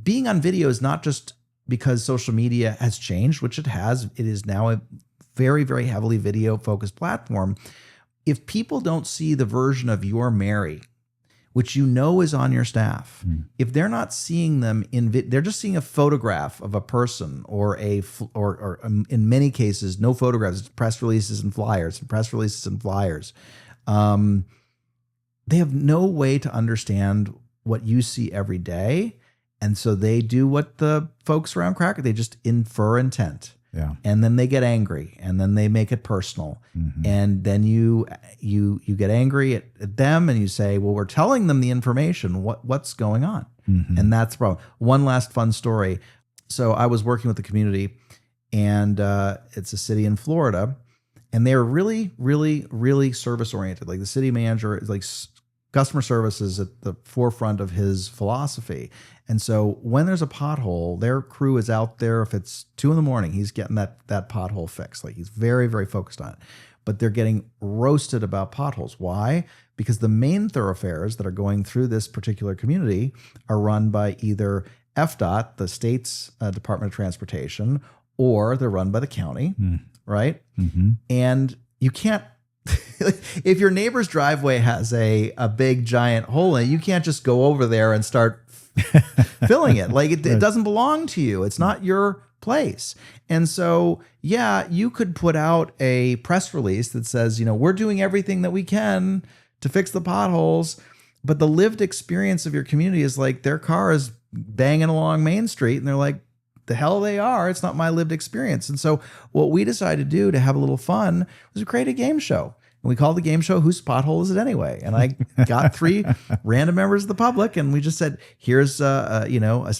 being on video is not just because social media has changed, which it has. It is now a very, very heavily video-focused platform. If people don't see the version of your Mary, which is on your staff, if they're not seeing them they're just seeing a photograph of a person or in many cases, no photographs, press releases and flyers. They have no way to understand what you see every day. And so they do what the folks around Cracker, they just infer intent. Yeah. And then they get angry, and then they make it personal. And then you get angry at them, and you say, well, we're telling them the information. What's going on? And that's the problem. One last fun story. So I was working with the community, and it's a city in Florida, and they're really, really, really service oriented. Like, the city manager is like customer service is at the forefront of his philosophy. And so when there's a pothole, their crew is out there. If it's 2 a.m, he's getting that pothole fixed. Like, he's very, very focused on it. But they're getting roasted about potholes. Why? Because the main thoroughfares that are going through this particular community are run by either FDOT, the state's Department of Transportation, or they're run by the county, right? And you can't, if your neighbor's driveway has a big giant hole in it, you can't just go over there and start filling it. Like, it doesn't belong to you. It's not your place. And so, yeah, you could put out a press release that says, we're doing everything that we can to fix the potholes, but the lived experience of your community is like their car is banging along Main Street and they're like, the hell they are. It's not my lived experience. And so what we decided to do to have a little fun was create a game show. And we called the game show, Whose Pothole Is It Anyway? And I got 3 random members of the public, and we just said, here's a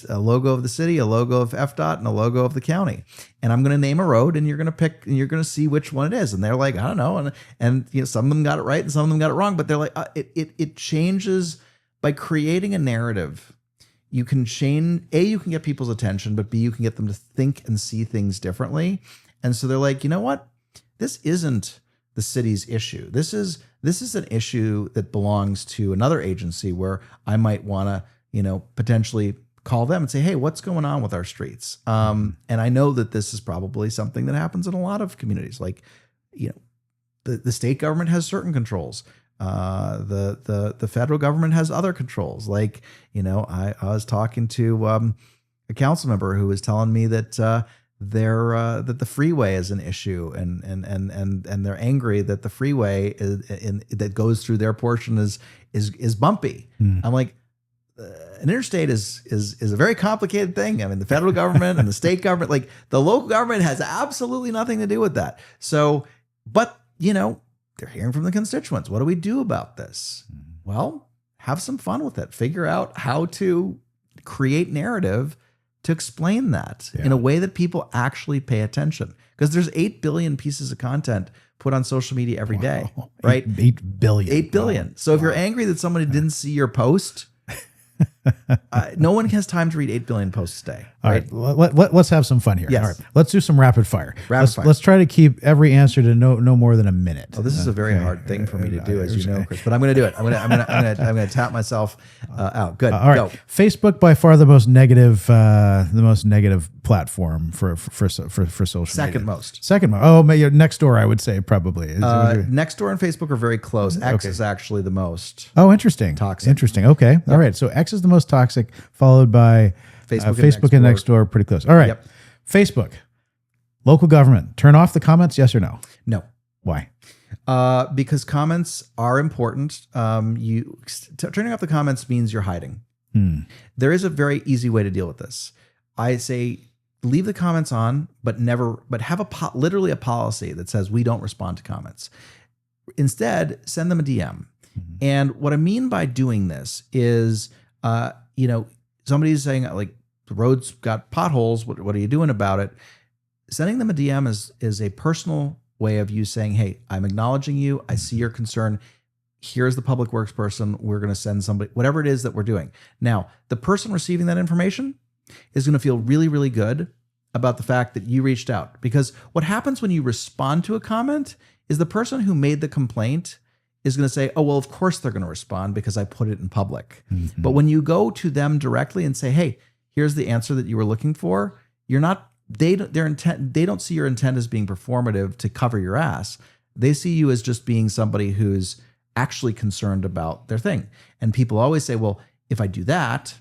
logo of the city, a logo of FDOT, and a logo of the county. And I'm going to name a road, and you're going to pick, and you're going to see which one it is. And they're like, I don't know. And some of them got it right, and some of them got it wrong. But they're like, it changes by creating a narrative. You can change, A, you can get people's attention, but B, you can get them to think and see things differently. And so they're like, you know what? This isn't the city's issue. This is an issue that belongs to another agency where I might want to, potentially call them and say, hey, what's going on with our streets? And I know that this is probably something that happens in a lot of communities. Like, the state government has certain controls. The federal government has other controls. Like, I was talking to a council member who was telling me that that the freeway is an issue, and they're angry that the freeway that goes through their portion is bumpy. I'm like, an interstate is a very complicated thing. I mean, the federal government and the state government, like the local government, has absolutely nothing to do with that. So, but they're hearing from the constituents. What do we do about this? Well, have some fun with it. Figure out how to create narrative to explain that in a way that people actually pay attention. Because there's 8 billion pieces of content put on social media every day, right? 8 billion. 8 billion. Wow. So if you're angry that somebody didn't see your post, no one has time to read 8 billion posts a day. Right? All right, let's have some fun here. Yes. All right, let's do some rapid fire. Rapid fire. Let's try to keep every answer to no more than a minute. Oh, this is a very hard thing for me to do, as you know, Chris. But I'm going to do it. I'm going to tap myself out. Good. All right. Go. Facebook, by far the most negative platform for social Second media. most. Second most. Oh, Nextdoor, I would say probably. Nextdoor and Facebook are very close. X is actually the most. Oh, interesting. Toxic. Interesting. Okay. Yep. All right. So X is the most toxic, followed by Facebook and Nextdoor, pretty close. All right. Yep. Facebook, local government. Turn off the comments, yes or no? No. Why? Because comments are important. Turning off the comments means you're hiding. There is a very easy way to deal with this. I say leave the comments on, but have literally a policy that says we don't respond to comments. Instead, send them a DM. And what I mean by doing this is, somebody's saying like the road's got potholes. What are you doing about it? Sending them a DM is a personal way of you saying, hey, I'm acknowledging you. I see your concern. Here's the public works person. We're going to send somebody, whatever it is that we're doing. Now, the person receiving that information is going to feel really, really good about the fact that you reached out. Because what happens when you respond to a comment is the person who made the complaint is going to say, oh, well, of course they're going to respond because I put it in public. But when you go to them directly and say, hey, here's the answer that you were looking for, they don't see your intent as being performative to cover your ass. They see you as just being somebody who's actually concerned about their thing. And people always say, well, if I do that,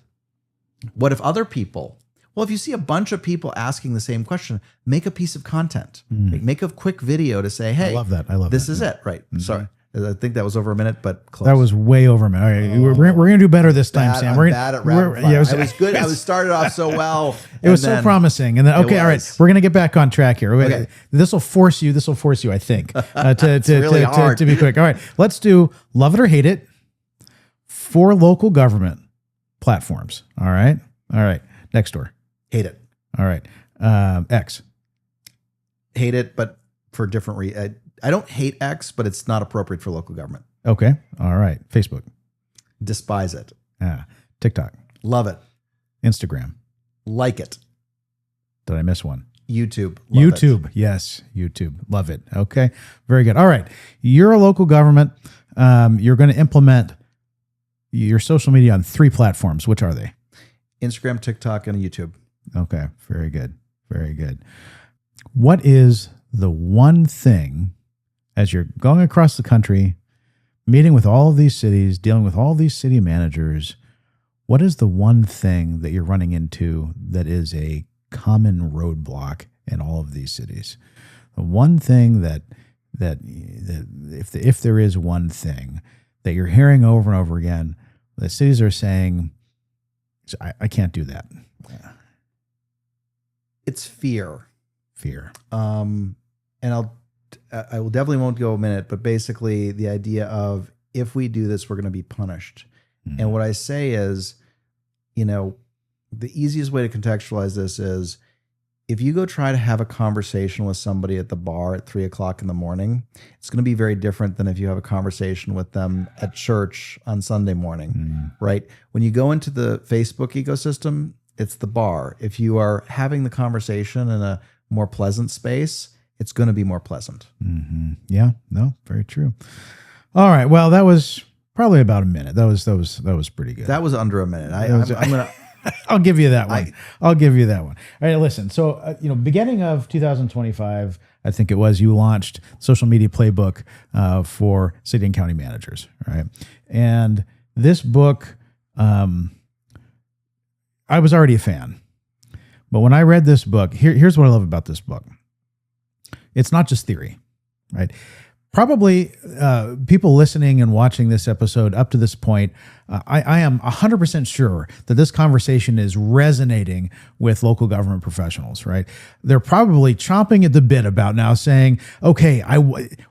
what if other people? Well, if you see a bunch of people asking the same question, make a piece of content. Make a quick video to say, hey, I love that. This is it. Right. Sorry. I think that was over a minute, but close. That was way over a minute. All right, we're going to do better this time, Sam. We're bad at rapid fire. I was good. I was started off so well. It was so promising. And then, okay, all right, we're going to get back on track here. Okay. This will force you, I think, to be quick. All right, let's do love it or hate it for local government platforms. All right. Nextdoor. Hate it. All right. X. Hate it, but for different reasons. I don't hate X, but it's not appropriate for local government. Okay. All right. Facebook. Despise it. TikTok. Love it. Instagram. Like it. Did I miss one? YouTube. YouTube. It. Yes. YouTube. Love it. Okay. Very good. All right. You're a local government. You're going to implement your social media on 3 platforms. Which are they? Instagram, TikTok, and YouTube. Okay. Very good. Very good. What is the one thing, as you're going across the country, meeting with all of these cities, dealing with all these city managers, what is the one thing that you're running into that is a common roadblock in all of these cities? The one thing that if there is one thing that you're hearing over and over again. The cities are saying, I can't do that. It's fear. Fear. And I will definitely won't go a minute, but basically the idea of if we do this, we're going to be punished. And what I say is, the easiest way to contextualize this is if you go try to have a conversation with somebody at the bar at 3:00 in the morning, it's going to be very different than if you have a conversation with them at church on Sunday morning, right? When you go into the Facebook ecosystem, it's the bar. If you are having the conversation in a more pleasant space, it's going to be more pleasant. Yeah, no, very true. All right. Well, that was probably about a minute. That was pretty good. That was under a minute. I'm going to... I'll give you that one. I'll give you that one. All right, listen. So, beginning of 2025, I think it was, you launched social media playbook for city and county managers, right? And this book, I was already a fan, but when I read this book, here's what I love about this book. It's not just theory, right? Probably people listening and watching this episode up to this point, I am 100% sure that this conversation is resonating with local government professionals, right? They're probably chomping at the bit about now saying, okay,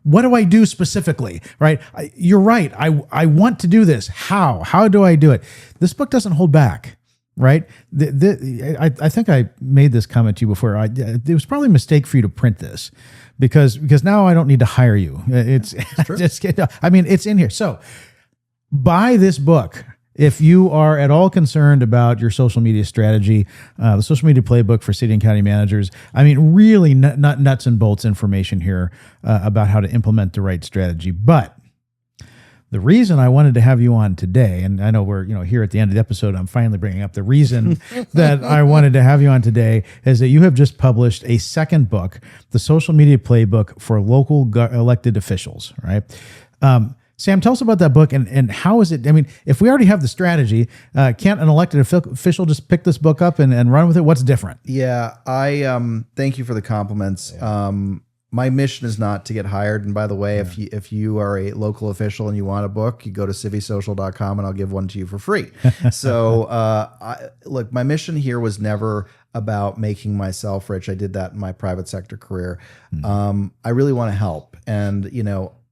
what do I do specifically, right? You're right. I want to do this. How do I do it? This book doesn't hold back. Right. I think I made this comment to you before. It was probably a mistake for you to print this because now I don't need to hire you. It's it's in here. So buy this book. If you are at all concerned about your social media strategy, the social media playbook for city and county managers, really nuts and bolts information here about how to implement the right strategy. But the reason I wanted to have you on today, and I know we're here at the end of the episode, I'm finally bringing up the reason that I wanted to have you on today is that you have just published a second book, the Social Media Playbook for Local Elected Officials, right? Sam, tell us about that book and how is it? If we already have the strategy, can't an elected official just pick this book up and run with it? What's different? Yeah, I thank you for the compliments. Yeah. My mission is not to get hired. And by the way, if you are a local official and you want a book, you go to CiviSocial.com and I'll give one to you for free. So look, my mission here was never about making myself rich. I did that in my private sector career. I really want to help. And,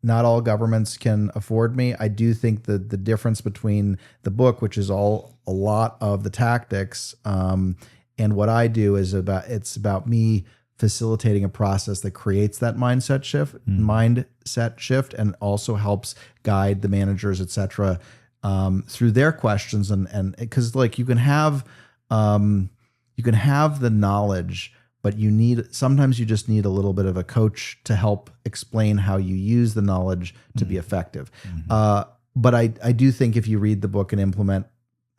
not all governments can afford me. I do think that the difference between the book, which is a lot of the tactics, and what I do is it's about me facilitating a process that creates that mindset shift and also helps guide the managers, et cetera, through their questions. And because you can have the knowledge, but sometimes you just need a little bit of a coach to help explain how you use the knowledge to be effective. But I do think if you read the book and implement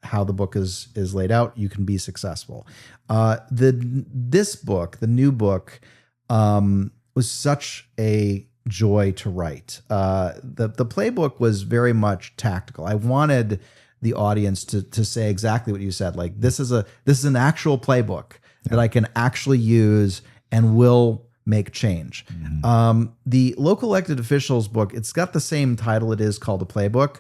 how the book is laid out, you can be successful. This book, the new book, was such a joy to write. The playbook was very much tactical. I wanted the audience to say exactly what you said. Like this is an actual playbook that I can actually use and will make change. The local elected officials book, it's got the same title. It is called a playbook.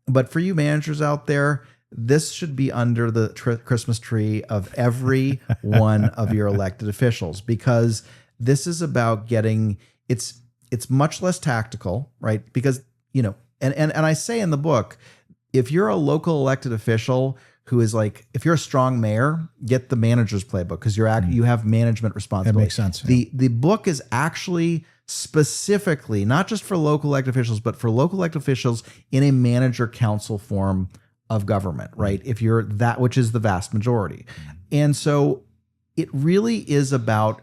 But for you managers out there, this should be under the Christmas tree of every one of your elected officials, because this is about it's much less tactical, right? Because, and I say in the book, if you're a local elected official who is if you're a strong mayor, get the manager's playbook because you have management responsibility. That makes sense. Yeah. The book is actually specifically not just for local elected officials, but for local elected officials in a manager council form of government, right? If you're that, which is the vast majority. And so it really is about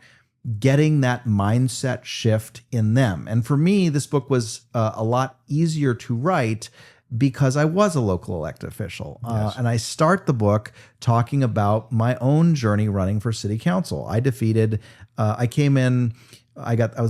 getting that mindset shift in them. And for me, this book was a lot easier to write because I was a local elected official. Yes. And I start the book talking about my own journey running for city council. I was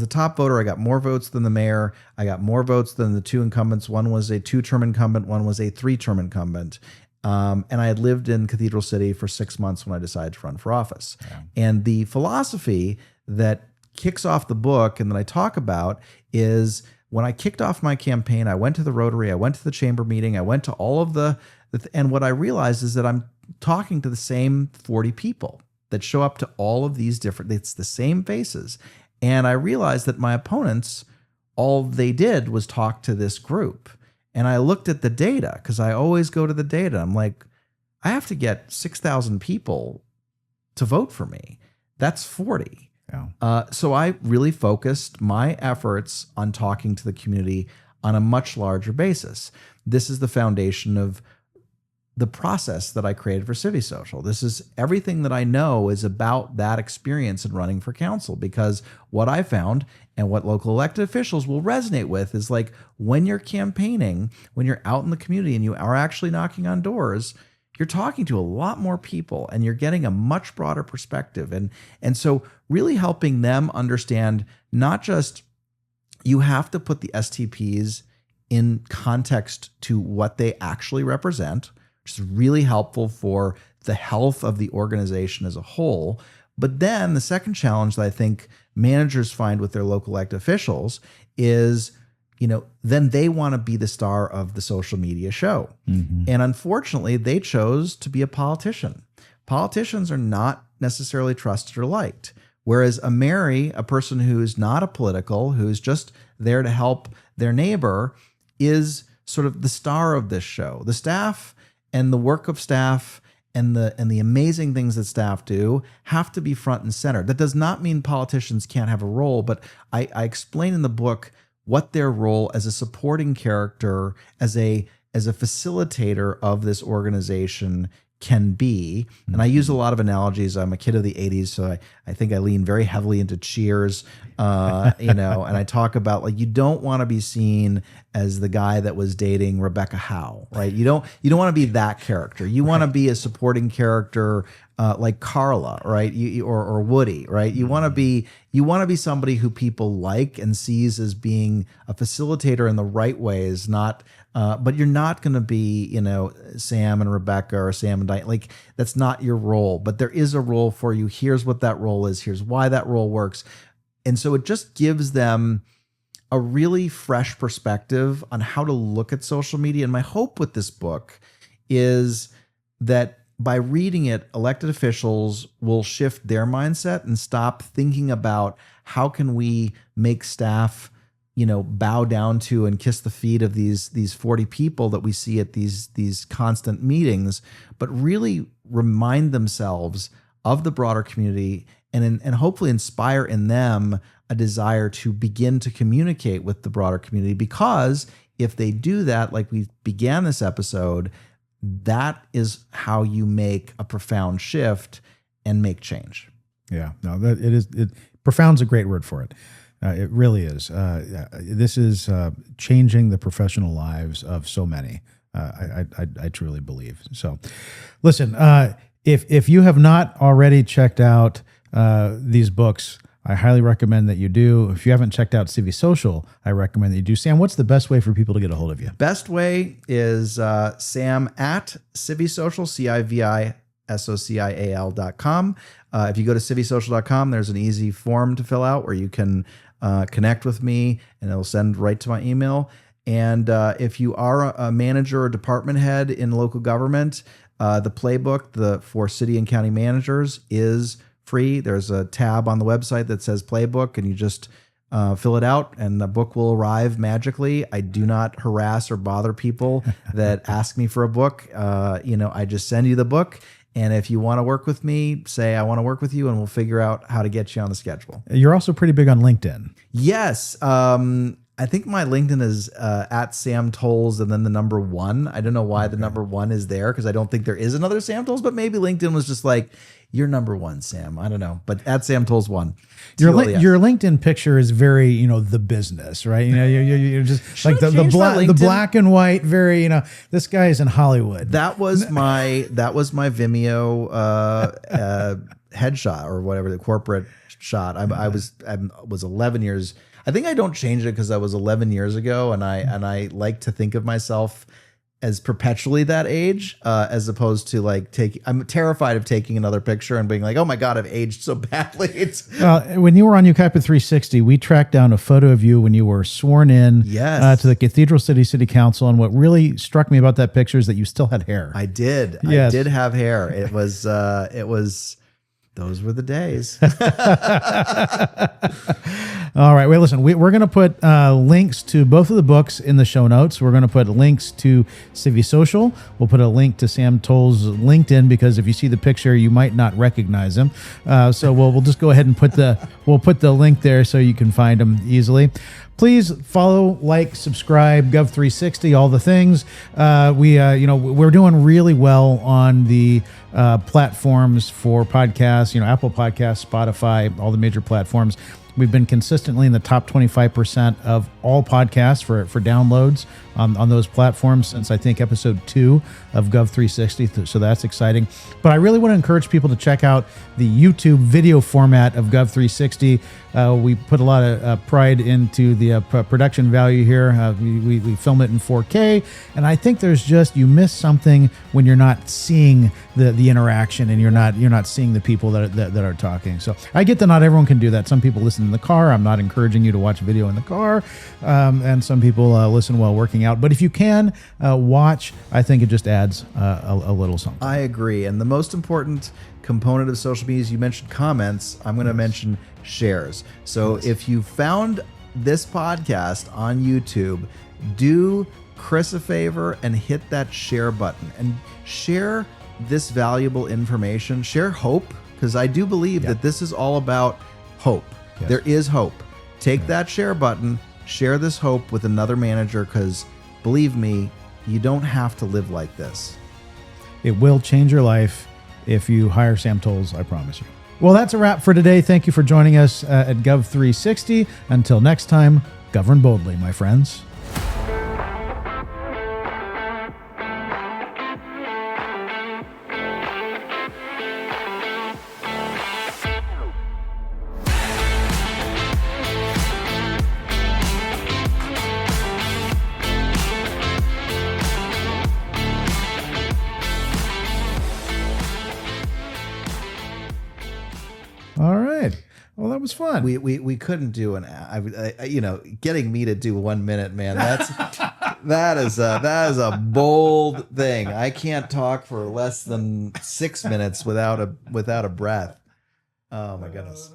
a top voter. I got more votes than the mayor. I got more votes than the two incumbents. One was a 2-term incumbent. One was a 3-term incumbent. And I had lived in Cathedral City for 6 months when I decided to run for office. Yeah. And the philosophy that kicks off the book and that I talk about is when I kicked off my campaign, I went to the Rotary, I went to the chamber meeting, I went to all of and what I realized is that I'm talking to the same 40 people that show up to all of these it's the same faces. And I realized that my opponents, all they did was talk to this group. And I looked at the data, because I always go to the data. I'm like, I have to get 6,000 people to vote for me. That's 40. Yeah. So I really focused my efforts on talking to the community on a much larger basis. This is the foundation of the process that I created for CiviSocial. This is everything that I know is about that experience in running for council, because what I found and what local elected officials will resonate with is like, when you're campaigning, when you're out in the community and you are actually knocking on doors, you're talking to a lot more people and you're getting a much broader perspective. And so really helping them understand, not just you have to put the STPs in context to what they actually represent, which is really helpful for the health of the organization as a whole. But then the second challenge that I think managers find with their local elected officials is, then they want to be the star of the social media show. Mm-hmm. And unfortunately, they chose to be a politician. Politicians are not necessarily trusted or liked. Whereas a Mary, a person who's not a political, who's just there to help their neighbor, is sort of the star of this show. The staff and the work of staff and the amazing things that staff do have to be front and center. That does not mean politicians can't have a role, but I explain in the book what their role as a supporting character, as a facilitator of this organization can be. And I use a lot of analogies. I'm a kid of the 80s, so I think I lean very heavily into Cheers, and I talk about, like, you don't want to be seen as the guy that was dating Rebecca Howe, right? You don't want to be that character. You want to be a supporting character, like Carla, right? Or Woody, right? You want to be somebody who people like and sees as being a facilitator in the right ways, not. But you're not going to be, Sam and Rebecca or Sam and Diane. Like, that's not your role. But there is a role for you. Here's what that role is. Here's why that role works. And so it just gives them a really fresh perspective on how to look at social media. And my hope with this book is that by reading it, elected officials will shift their mindset and stop thinking about how can we make staff bow down to and kiss the feet of these 40 people that we see at these constant meetings, but really remind themselves of the broader community and hopefully inspire in them a desire to begin to communicate with the broader community. Because if they do that, like we began this episode, that is how you make a profound shift and make change. Yeah, no, profound's a great word for it. It really is. This is changing the professional lives of so many. I truly believe. So, listen, if you have not already checked out these books, I highly recommend that you do. If you haven't checked out CiviSocial, I recommend that you do. Sam, what's the best way for people to get a hold of you? Best way is Sam at CiviSocial, CiviSocial.com. If you go to CiviSocial.com, there's an easy form to fill out where you can connect with me, and it'll send right to my email. And if you are a manager or department head in local government, the playbook for city and county managers is free. There's a tab on the website that says playbook, and you just fill it out and the book will arrive magically. I do not harass or bother people that ask me for a book. I just send you the book. And if you want to work with me, say, I want to work with you, and we'll figure out how to get you on the schedule. You're also pretty big on LinkedIn. Yes. I think my LinkedIn is at Sam Toles and then the number 1. I don't know why the number 1 is there, because I don't think there is another Sam Toles, but maybe LinkedIn was just like, you're number 1, Sam. I don't know. But at Sam Toles 1. Your LinkedIn picture is very, the business, right? You're just like the black and white, very, this guy is in Hollywood. That was my Vimeo headshot, or whatever, the corporate shot. I was 11 years. I think I don't change it because I was 11 years ago, and I like to think of myself as perpetually that age, as opposed to like I'm terrified of taking another picture and being like, oh my God, I've aged so badly. When you were on UCAPA 360, we tracked down a photo of you when you were sworn in Yes. To the Cathedral City Council. And what really struck me about that picture is that you still had hair. I did. Yes. I did have hair. It was, those were the days. All right. Wait, listen, we're going to put links to both of the books in the show notes. We're going to put links to CiviSocial. We'll put a link to Sam Toles' LinkedIn, because if you see the picture, you might not recognize him. So we'll just go ahead and put the link there so you can find him easily. Please follow, like, subscribe, Gov360, all the things. We're doing really well on the platforms for podcasts, Apple Podcasts, Spotify, all the major platforms. We've been consistently in the top 25% of all podcasts for downloads on those platforms since, I think, episode 2 of Gov360. So that's exciting. But I really want to encourage people to check out the YouTube video format of Gov360. We put a lot of pride into the production value here. We film it in 4K. And I think you miss something when you're not seeing the interaction and you're not seeing the people that are talking. So I get that not everyone can do that. Some people listen in the car. I'm not encouraging you to watch video in the car. And some people listen while working out. But if you can watch, I think it just adds a little something. I agree. And the most important component of social media is, you mentioned comments. I'm going to mention shares. So if you found this podcast on YouTube, do Chris a favor and hit that share button and share this valuable information. Share hope, because I do believe that this is all about hope. Yes. There is hope. Take that share button, share this hope with another manager, because believe me, you don't have to live like this. It will change your life if you hire Sam Toles, I promise you. Well, that's a wrap for today. Thank you for joining us at Gov360. Until next time, govern boldly, my friends. All right. Well, that was fun. We couldn't do getting me to do 1 minute, man. That is a bold thing. I can't talk for less than 6 minutes without a breath. Oh my goodness.